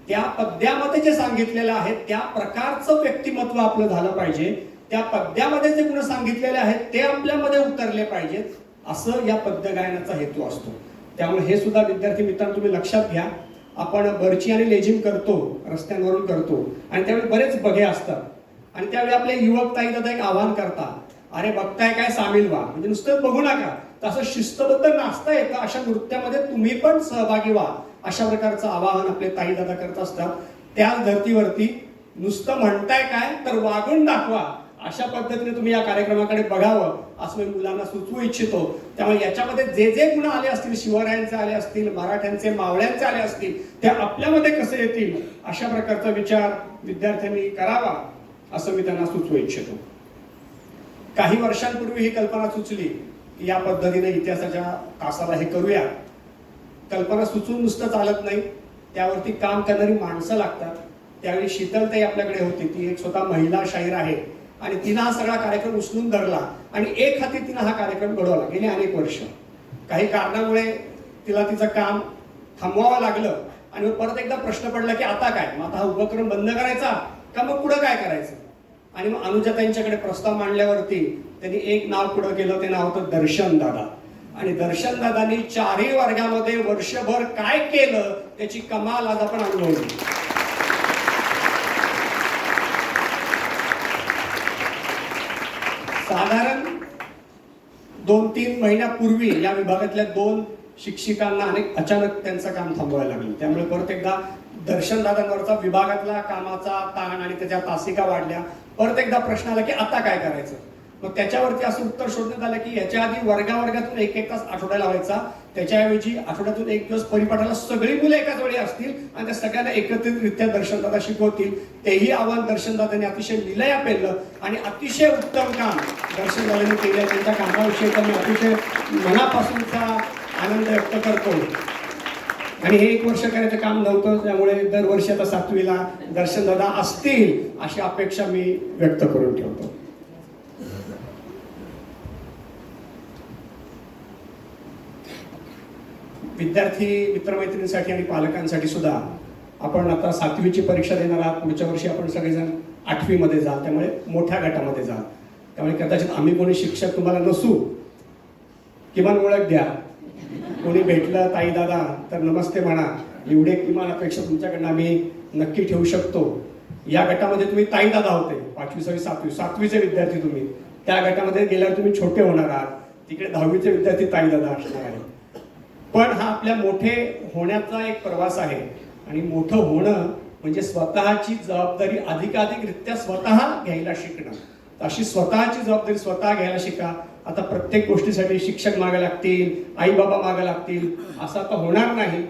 त्या पद्यामध्ये जे सांगितलेलं आहे त्या प्रकारचं व्यक्तिमत्व आपलं झालं पाहिजे. त्या पद्यामध्ये जे गुण सांगितलेले आहेत ते आपल्यामध्ये उतरले पाहिजेत, असं या पद्य गायनाचा हेतू असतो. त्यामुळे हे सुद्धा विद्यार्थी मित्रांनो तुम्ही लक्षात घ्या. आपण बर्ची आणि लेझिम करतो, रस्त्यांवरून करतो आणि त्यावेळी बरेच बघे असतात आणि त्यावेळी आपले युवक ताई दादा एक आव्हान करतात, अरे बघताय काय, सामील व्हा. म्हणजे नुसतं बघू नका, तसं शिस्तबद्ध नाचता येतं अशा नृत्यामध्ये तुम्ही पण सहभागी व्हा, अशा प्रकारचं आवाहन आपले ताई दादा करत असतात. त्याच धर्तीवरती नुसतं म्हणताय काय तर वागून दाखवा, अशा पद्धतीने तुम्ही या कार्यक्रमाकडे बघावं असं मी मुलांना सुचवू इच्छितो. त्यामुळे याच्यामध्ये जे जे गुण आले असतील, शिवरायांचे आले असतील, मराठ्यांचे, मावळ्यांचे आले असतील, ते आपल्यामध्ये कसे येतील अशा प्रकारचा विचार विद्यार्थ्यांनी करावा असं मी त्यांना सुचवू इच्छितो. काही वर्षांपूर्वी ही कल्पना सुचली की या पद्धतीने इतिहासाच्या तासाला हे करूया. कल्पना सुचून नुसतं चालत नाही, त्यावरती काम करणारी माणसं लागतात. त्यावेळी शीतलताई आपल्याकडे होती, ती एक स्वतः महिला शाहीर आहे आणि तिनं हा सगळा कार्यक्रम उचलून धरला आणि एक हाती तिनं हा कार्यक्रम घडवला गेली अनेक वर्ष. काही कारणामुळे तिला तिचं काम थांबवावं लागलं आणि मग परत एकदा प्रश्न पडला की आता काय, मग आता हा उपक्रम बंद करायचा का मग पुढं काय करायचं. आणि मग अनुजाताईंच्याकडे प्रस्ताव मांडल्यावरती त्यांनी एक नाव पुढं केलं, ते नाव होतं दर्शन दादा. आणि दर्शन दादांनी 4ही वर्गामध्ये वर्षभर काय केलं त्याची कमाल आज आपण अनुभवली. साधारण 2-3 महिन्यापूर्वी या विभागातल्या 2 शिक्षिकांना अचानक त्यांचं काम थांबवायला लागलं. त्यामुळे परत एकदा दर्शनदादांवरचा विभागातला कामाचा ताण आणि त्याच्या तासिका वाढल्या. परत एकदा प्रश्न आला की आता काय करायचं. मग त्याच्यावरती असं उत्तर शोधण्यात आलं की याच्या आधी वर्गावर्गातून 1-1 तास आठवड्याला व्हायचा, त्याच्याऐवजी आठवड्यातून 1 दिवस परिपाठाला सगळी मुलं एकाच वेळी असतील आणि त्या सगळ्यांना एकत्रितरित्या दर्शनदादा शिकवतील. तेही आव्हान दर्शनदादांनी अतिशय लिलया पेललं आणि अतिशय उत्तम काम दर्शनदादांनी केलं. त्यांच्या कामाविषयी मी अतिशय मनापासूनचा आनंद व्यक्त करतो. आणि हे 1 वर्ष करायचं काम नव्हतं, त्यामुळे दरवर्षी आता 7वीला दर्शनदादा असतील अशी अपेक्षा मी व्यक्त करून ठेवतो. विद्यार्थी मित्रमैत्रिणींसाठी आणि पालकांसाठी सुद्धा आपण आता 7वीची परीक्षा देणार आहात. पुढच्या वर्षी आपण सगळेजण 8वीमध्ये जाल, त्यामुळे मोठ्या गटामध्ये जाल. त्यामुळे कदाचित आम्ही कोणी शिक्षक तुम्हाला नसू, किमान ओळख द्या. कोणी भेटलं ताई दादा तर नमस्ते म्हणा. एवढे किमान अपेक्षा तुमच्याकडनं आम्ही नक्की ठेवू शकतो. या गटामध्ये तुम्ही ताई दादा होते, 5वी 6वी 7वी 7वीचे विद्यार्थी तुम्ही. त्या गटामध्ये गेल्यावर तुम्ही छोटे होणार आहात. तिकडे 10वीचे विद्यार्थी ताई दादा असणार आहे. पण हा आपल्या मोठे होण्याचा एक प्रवास आहे. आणि मोठं होणं म्हणजे स्वतःची जबाबदारी अधिकाधिकरित्या स्वतः घ्यायला शिकणं. अशी स्वतःची जबाबदारी स्वतः घ्यायला शिका. आता प्रत्येक गोष्टीसाठी शिक्षक मागे लागतील, आई बाबा मागे लागतील असं आता होणार नाही.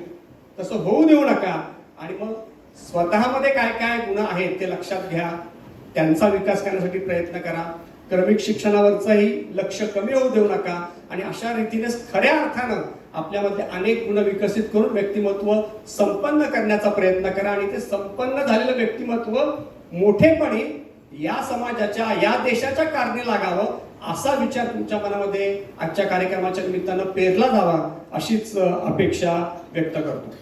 तसं होऊ देऊ नका. आणि मग स्वतःमध्ये काय काय गुण आहेत ते लक्षात घ्या. त्यांचा विकास करण्यासाठी प्रयत्न करा. क्रमिक शिक्षणावरचंही लक्ष कमी होऊ देऊ नका. आणि अशा रीतीने खऱ्या अर्थानं आपल्यामध्ये अनेक गुण विकसित करून व्यक्तिमत्व संपन्न करण्याचा प्रयत्न करा. आणि ते संपन्न झालेलं व्यक्तिमत्व मोठेपणी या समाजाच्या, या देशाच्या कारणी लागावं असा विचार तुमच्या मनामध्ये आजच्या कार्यक्रमाच्या निमित्तानं पेरला जावा अशीच अपेक्षा व्यक्त करतो.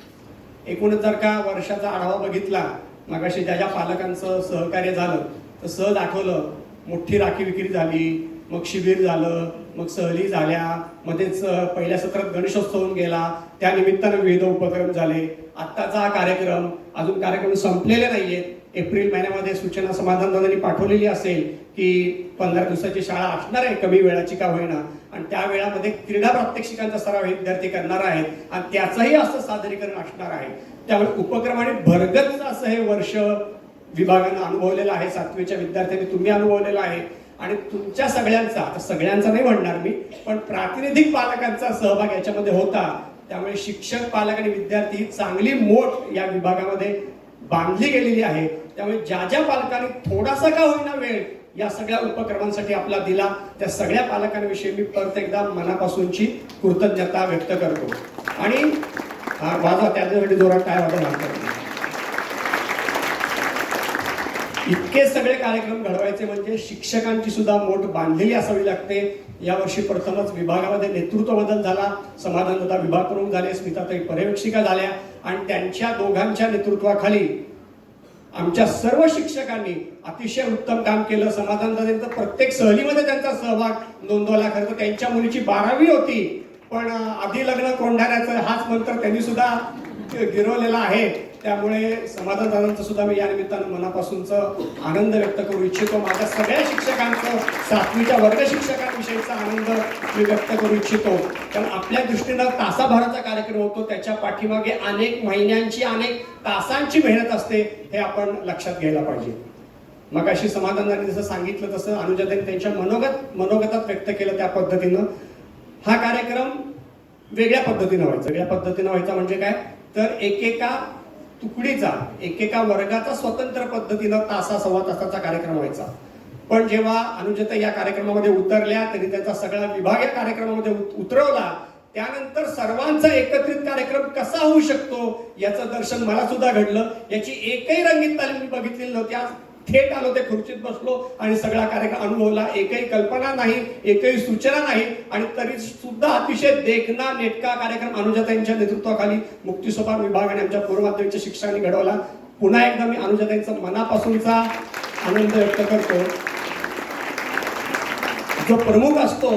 एकूणच जर का वर्षाचा आढावा बघितला, मगाशी ज्या ज्या पालकांचं सहकार्य झालं तर सहज आठवलं, मोठी राखी विक्री झाली, मग शिबिर झालं, मग सहली झाल्या, मध्येच पहिल्या सत्रात गणेशोत्सव होऊन गेला, त्या निमित्तानं विविध उपक्रम झाले. आत्ताचा हा कार्यक्रम, अजून कार्यक्रम संपलेले नाहीयेत. एप्रिल महिन्यामध्ये सूचना समाधानदारांनी पाठवलेली असेल की 15 दिवसाची शाळा असणार आहे, कमी वेळाची का होईना. आणि त्या वेळामध्ये क्रीडा प्रात्यक्षिकांचा सराव विद्यार्थी करणार आहेत आणि त्याचंही असं सादरीकरण असणार आहे. त्यामुळे उपक्रमाने भरगच्च असं हे वर्ष विभागानं अनुभवलेलं आहे. 7वीच्या विद्यार्थ्यांनी तुम्ही अनुभवलेलं आहे. आणि तुमच्या सगळ्यांचा, आता सगळ्यांचा नाही म्हणणार मी, पण प्रातिनिधिक पालकांचा सहभाग याच्यामध्ये होता. त्यामुळे शिक्षक, पालक आणि विद्यार्थी ही चांगली मोठ या विभागामध्ये बांधली गेलेली आहे. त्यामुळे ज्या ज्या पालकांनी थोडासा का होईना वेळ या सगळ्या उपक्रमांसाठी आपला दिला, त्या सगळ्या पालकांविषयी मी परत एकदा मनापासूनची कृतज्ञता व्यक्त करतो. आणि वाजवा त्याच्यासाठी जोरात काय वाजवा लागतो. इतके सगळे कार्यक्रम घडवायचे म्हणजे शिक्षकांची सुद्धा मोठ बांधलेली असावी लागते. यावर्षी प्रथमच विभागामध्ये नेतृत्व बदल झाला. समाधानदादा विभाग प्रमुख झाले, स्मिताताई पर्यवेक्षिका झाल्या. आणि त्यांच्या दोघांच्या नेतृत्वाखाली आमच्या सर्व शिक्षकांनी अतिशय उत्तम काम केलं. समाधानदादांचं प्रत्येक सहलीमध्ये त्यांचा सहभाग नोंदवला. खरं तर त्यांच्या मुलीची 12वी होती, पण आधी लग्न कोंढाण्याचा हाच मंत्र त्यांनी सुद्धा गिरवलेला आहे. त्यामुळे समाधानदादांचं सुद्धा मी या निमित्तानं मनापासूनचा आनंद व्यक्त करू इच्छितो. माझ्या सगळ्या शिक्षकांचं, 7वीच्या वर्ग शिक्षकांविषयीचा आनंद मी व्यक्त करू इच्छितो. कारण आपल्या दृष्टीनं तासाभराचा कार्यक्रम होतो, त्याच्या पाठीमागे अनेक महिन्यांची, अनेक तासांची मेहनत असते, हे आपण लक्षात घ्यायला पाहिजे. मग अशी समाधानदारांनी जसं सांगितलं तसं अनुजातांनी त्यांच्या मनोगतात व्यक्त केलं. त्या पद्धतीनं हा कार्यक्रम वेगळ्या पद्धतीनं व्हायचा. वेगळ्या पद्धतीनं व्हायचा म्हणजे काय, तर एकेका तुकडीचा, एकेका वर्गाचा स्वतंत्र पद्धतीनं तासा सव्वा तासाचा कार्यक्रम व्हायचा. पण जेव्हा अनुजता या कार्यक्रमामध्ये उतरल्या, त्यांनी त्यांचा सगळा विभाग या कार्यक्रमामध्ये उतरवला, त्यानंतर सर्वांचा एकत्रित कार्यक्रम कसा होऊ शकतो याचं दर्शन मला सुद्धा घडलं. याची एकही रंगीत तालीम मी बघितलेली नव्हती. आज थेट आलो, ते खुर्चीत बसलो आणि सगळा कार्यक्रम अनुभवला. एकही कल्पना नाही, एकही सूचना नाही, आणि तरी सुद्धा अतिशय देखणा नेटका कार्यक्रम अनुजाताईंच्या नेतृत्वाखाली मुक्तिसोपान विभागाने आमच्या पूर्व माध्यमिकच्या शिक्षकांनी घडवला. पुन्हा एकदा मी अनुजाताईंचा मनापासूनचा आनंद व्यक्त करतो. जो प्रमुख असतो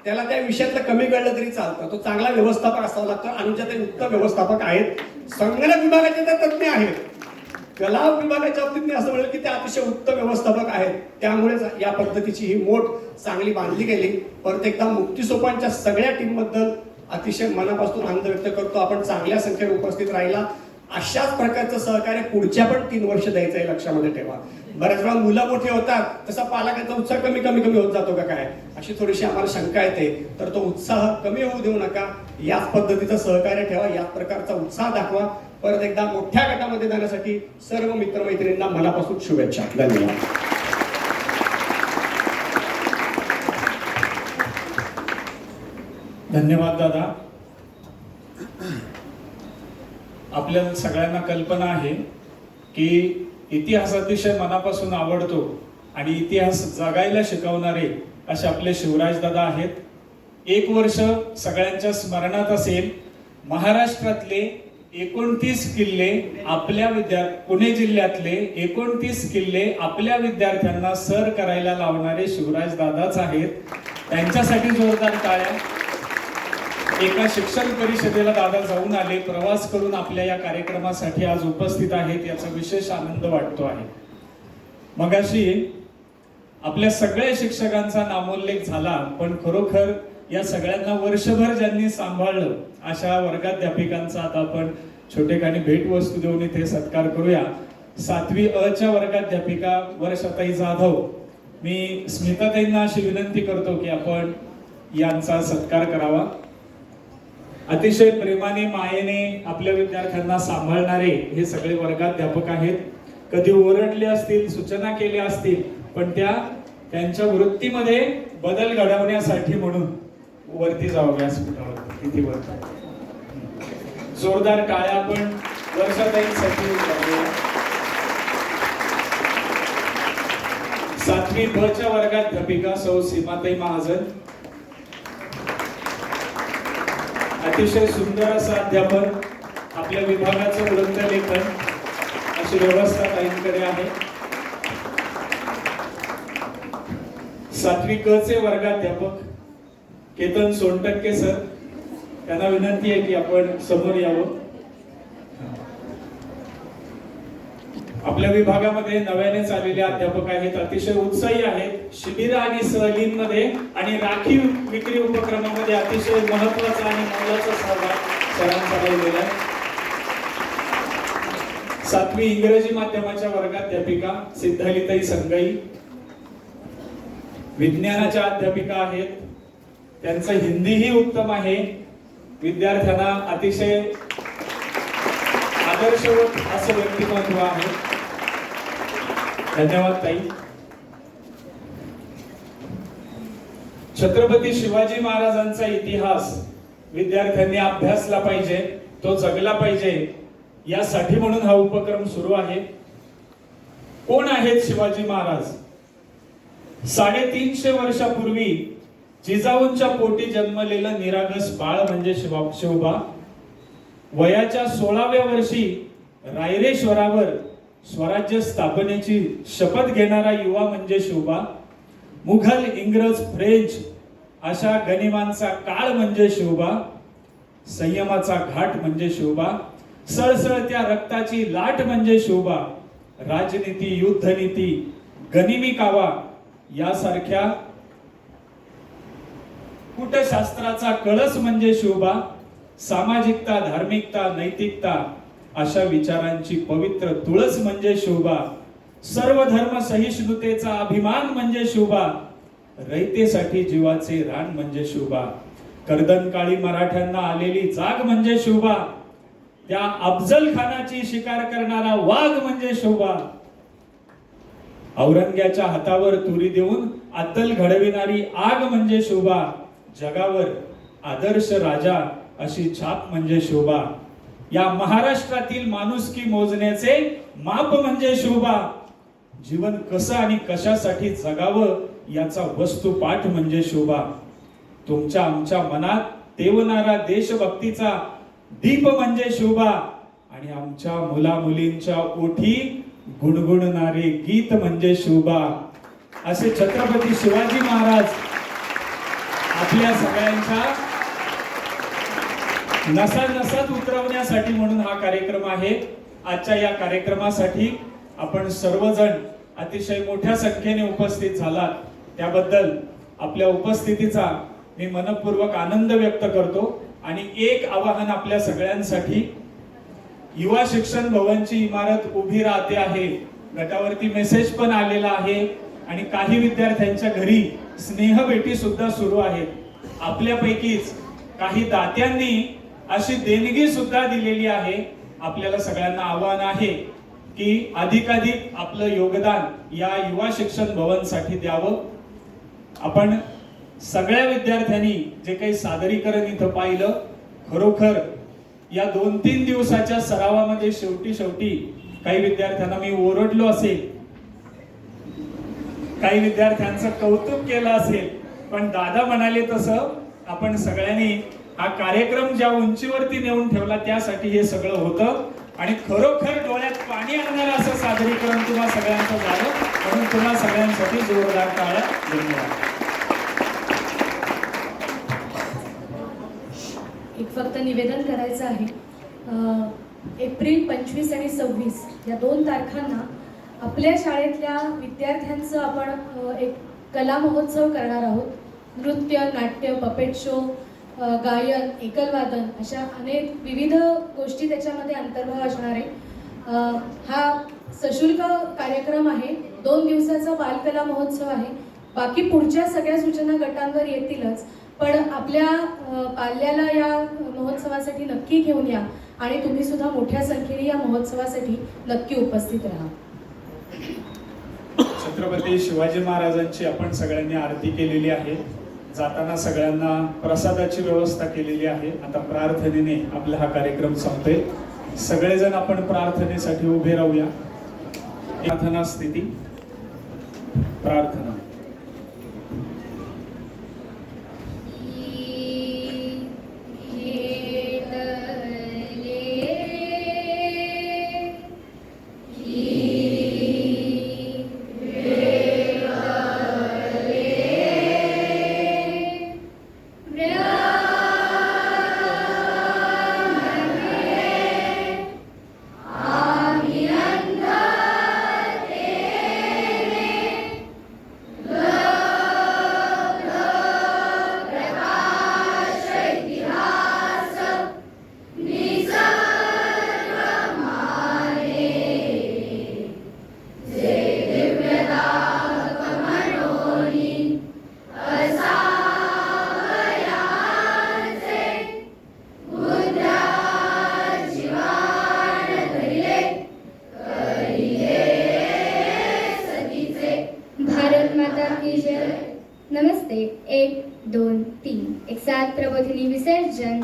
त्याला त्या विषयातलं कमी कळलं तरी चालतं, तो चांगला व्यवस्थापक असावा लागतो. अनुजाताई उत्तम व्यवस्थापक आहेत. संगणक विभागाचे त्या तज्ज्ञ आहेत. कला विभागाच्या बाबतीत मी असं म्हणेल की ते अतिशय उत्तम व्यवस्थापक आहेत. त्यामुळेच या पद्धतीची ही मोठ चांगली बांधली गेली. परत एकदा मुक्तिसोपानच्या सगळ्या टीम बद्दल अतिशय मनापासून आनंद व्यक्त करतो. आपण चांगल्या संख्येने उपस्थित राहिला. अशाच प्रकारचं सहकार्य पुढच्या पण 3 वर्ष द्यायचं आहे, लक्षामध्ये ठेवा. बऱ्याच वेळा मुलं मोठी होतात तसा पालकांचा उत्साह कमी होत जातो का काय, अशी थोडीशी आम्हाला शंका येते. तर तो उत्साह कमी होऊ देऊ नका. याच पद्धतीचं सहकार्य ठेवा, याच प्रकारचा उत्साह दाखवा. परत एकदा मोठ्या गटामध्ये जाण्यासाठी सर्व मित्रमैत्रिणींना मनापासून शुभेच्छा. धन्यवाद. धन्यवाद दादा. आपल्या सगळ्यांना कल्पना आहे की इतिहास अतिशय मनापासून आवडतो आणि इतिहास जगायला शिकवणारे असे आपले शिवराज दादा आहेत. 1 वर्ष सगळ्यांच्या स्मरणात असेल महाराष्ट्रातले 29 किल्ले आपल्या पुणे जिल्ह्यातले 29 किल्ले आपल्या विद्यार्थ्यांना सर करायला लावणारे शिवराज दादाच आहेत. त्यांच्यासाठी जोरदार टाळ्या. एका शिक्षण परिषदेला दादा जाऊन आले, प्रवास करून आपल्या या कार्यक्रमासाठी आज उपस्थित आहेत, याचा विशेष आनंद वाटतो आहे. मगाशी आपल्या सगळ्या शिक्षकांचा नामोल्लेख झाला, पण खरोखर या सगळ्यांना वर्षभर ज्यांनी सांभाळलं अशा वर्गाध्यापिकांचा आता आपण छोटेखानी भेटवस्तू देऊन इथे सत्कार करूया. 7वी अ च्या वर्गाध्यापिका वर्षाताई जाधव, मी स्मिताताईंना अशी विनंती करतो की आपण यांचा सत्कार करावा. अतिशय प्रेमाने मायेने आपल्या विद्यार्थ्यांना सांभाळणारे हे सगळे वर्गाध्यापक आहेत. कधी ओरडले असतील, सूचना केल्या असतील, पण त्यांच्या वृत्तीमध्ये बदल घडवण्यासाठी म्हणून वरती जावं व्यासपीठावर. किती वरती जोरदार टाळ्या आपण वर्षाताईंसाठी. 7वी ब च्या वर्गाध्यापिका सौ सीमाताई महाजन, अतिशय सुंदर असं अध्यापन, आपल्या विभागाचं वृत्तलेखन अशी व्यवस्था ताईंकडे आहे. 7वी क चे वर्गाध्यापक केतन सोनटक्के सर, त्यांना विनंती आहे की आपण समोर यावं. आपल्या विभागामध्ये नव्याने आलेले अध्यापक आहेत, अतिशय उत्साही आहेत. शिबिर आणि सहलींमध्ये आणि राखीव विक्री उपक्रमामध्ये अतिशय महत्वाचा आणि मोलाचा सहभाग सरांचा राहिलेला आहे. 7वी इंग्रजी माध्यमाच्या वर्गाध्यापिका सिद्धालीताई संगई, विज्ञानाच्या अध्यापिका आहेत, त्यांचं हिंदीही उत्तम आहे. विद्यार्थ्यांना अतिशय आदर्शवत असं व्यक्तिमत्व आहे. धन्यवाद ताई. छत्रपती शिवाजी महाराजांचा इतिहास विद्यार्थ्यांनी अभ्यासला पाहिजे, तो जगला पाहिजे, यासाठी म्हणून हा उपक्रम सुरू आहे. कोण आहेत शिवाजी महाराज? 350 वर्षापूर्वी जिजाऊंच्या पोटी जन्मलेलं निरागस बाळ म्हणजे शिवबा. वयाच्या 16व्या वर्षी रायरेश्वरावर स्वराज्य स्थापनेची शपथ घेणारा युवा म्हणजे शिवबा. मुघल, इंग्रज, फ्रेंच अशा गनिमांचा काळ म्हणजे शिवबा. संयमाचा घाट म्हणजे शिवबा. सळसळत्या रक्ताची लाट म्हणजे शिवबा. राजनीती, युद्धनीती, गनिमी कावा यासारख्या कूटशास्त्राचा कळस म्हणजे शिवबा. सामाजिकता, धार्मिकता, नैतिकता अशा विचारांची पवित्र तुळस म्हणजे शिवबा. सर्व धर्म सहिष्णुतेचा अभिमान म्हणजे शिवबा. रयतेसाठी जीवाचे रान म्हणजे शिवबा. कर्दनकाळी मराठ्यांना आलेली जाग म्हणजे शिवबा. त्या अफजल खानाची शिकार करणारा वाघ म्हणजे शिवबा. औरंग्याच्या हातावर तुरी देऊन अद्दल घडविणारी आग म्हणजे शिवबा. जगावर आदर्श राजा अशी छाप म्हणजे शिवबा. या महाराष्ट्रातील माणुसकी मोजण्याचे माप म्हणजे शिवबा. जीवन कसं आणि कशासाठी जगावं याचा वस्तुपाठ म्हणजे शिवबा. तुमच्या आमच्या मनात तेवणारा देशभक्तीचा दीप म्हणजे शिवबा. आणि आमच्या मुला मुलींच्या ओठी गुणगुणणारे गीत म्हणजे शिवबा. असे छत्रपती शिवाजी महाराज आपल्या सगळ्यांच्या नसानसात उतरवण्यासाठी म्हणून हा कार्यक्रम आहे. आजच्या या कार्यक्रमासाठी आपण सर्वजण अतिशय मोठ्या संख्येने उपस्थित झालात, त्याबद्दल आपल्या उपस्थितीचा मी मनपूर्वक आनंद व्यक्त करतो. आणि एक आवाहन आपल्या सगळ्यांसाठी, युवा शिक्षण भवनची इमारत उभी राहते आहे, गटावरती मेसेज पण आलेला आहे आणि काही विद्यार्थ्यांच्या घरी स्नेहभेटी सुद्धा सुरू आहेत. आपल्यापैकीच काही दात्यांनी अशी देणगी सुद्धा दिलेली आहे. आपल्याला सगळ्यांना आव्हान आहे की अधिकाधिक आपलं योगदान या युवा शिक्षण भवन साठी द्यावं. आपण सगळ्या विद्यार्थ्यांनी जे काही सादरीकरण इथं पाहिलं, खरोखर या 2-3 दिवसाच्या सरावामध्ये शेवटी काही विद्यार्थ्यांना मी ओरडलो असेल, काही विद्यार्थ्यांचं कौतुक केलं असेल, पण दादा म्हणाले तसं आपण सगळ्यांनी हा कार्यक्रम ज्या उंचीवरती नेऊन ठेवला त्यासाठी हे सगळं होतं आणि खरोखर डोळ्यात पाणी आणणारं असं सादरीकरण तुम्हा सगळ्यांचं झालं, म्हणून तुम्हा सगळ्यांसाठी जोरदार टाळ्या. धन्यवाद. एक फक्त निवेदन करायचं आहे. एप्रिल 25 आणि 26 या 2 तारखांना आपल्या शाळेतल्या विद्यार्थ्यांचं आपण एक कला महोत्सव करणार आहोत. नृत्य, नाट्य, पपेट शो, गायन, एकलवादन अशा अनेक विविध गोष्टी त्याच्यामध्ये अंतर्भाव असणार आहे. हा सशुल्क कार्यक्रम आहे. 2 दिवसाचा बालकला महोत्सव आहे. बाकी पुढच्या सगळ्या सूचना गटांवर येतीलच, पण आपल्या पाल्याला या महोत्सवासाठी नक्की घेऊन या आणि तुम्ही सुद्धा मोठ्या संख्येने या महोत्सवासाठी नक्की उपस्थित राहा. छत्रपती शिवाजी महाराजांची आपण सगळ्यांनी आरती केलेली आहे. जाताना सगळ्यांना प्रसादाची व्यवस्था केलेली आहे. आता प्रार्थनेने आपला हा कार्यक्रम संपेल. सगळेजण आपण प्रार्थनेसाठी उभे राहूया. प्रार्थना स्थिती. प्रार्थना. नमस्ते. 1 2 3 एक साथ प्रबोधिनी विसर्जन.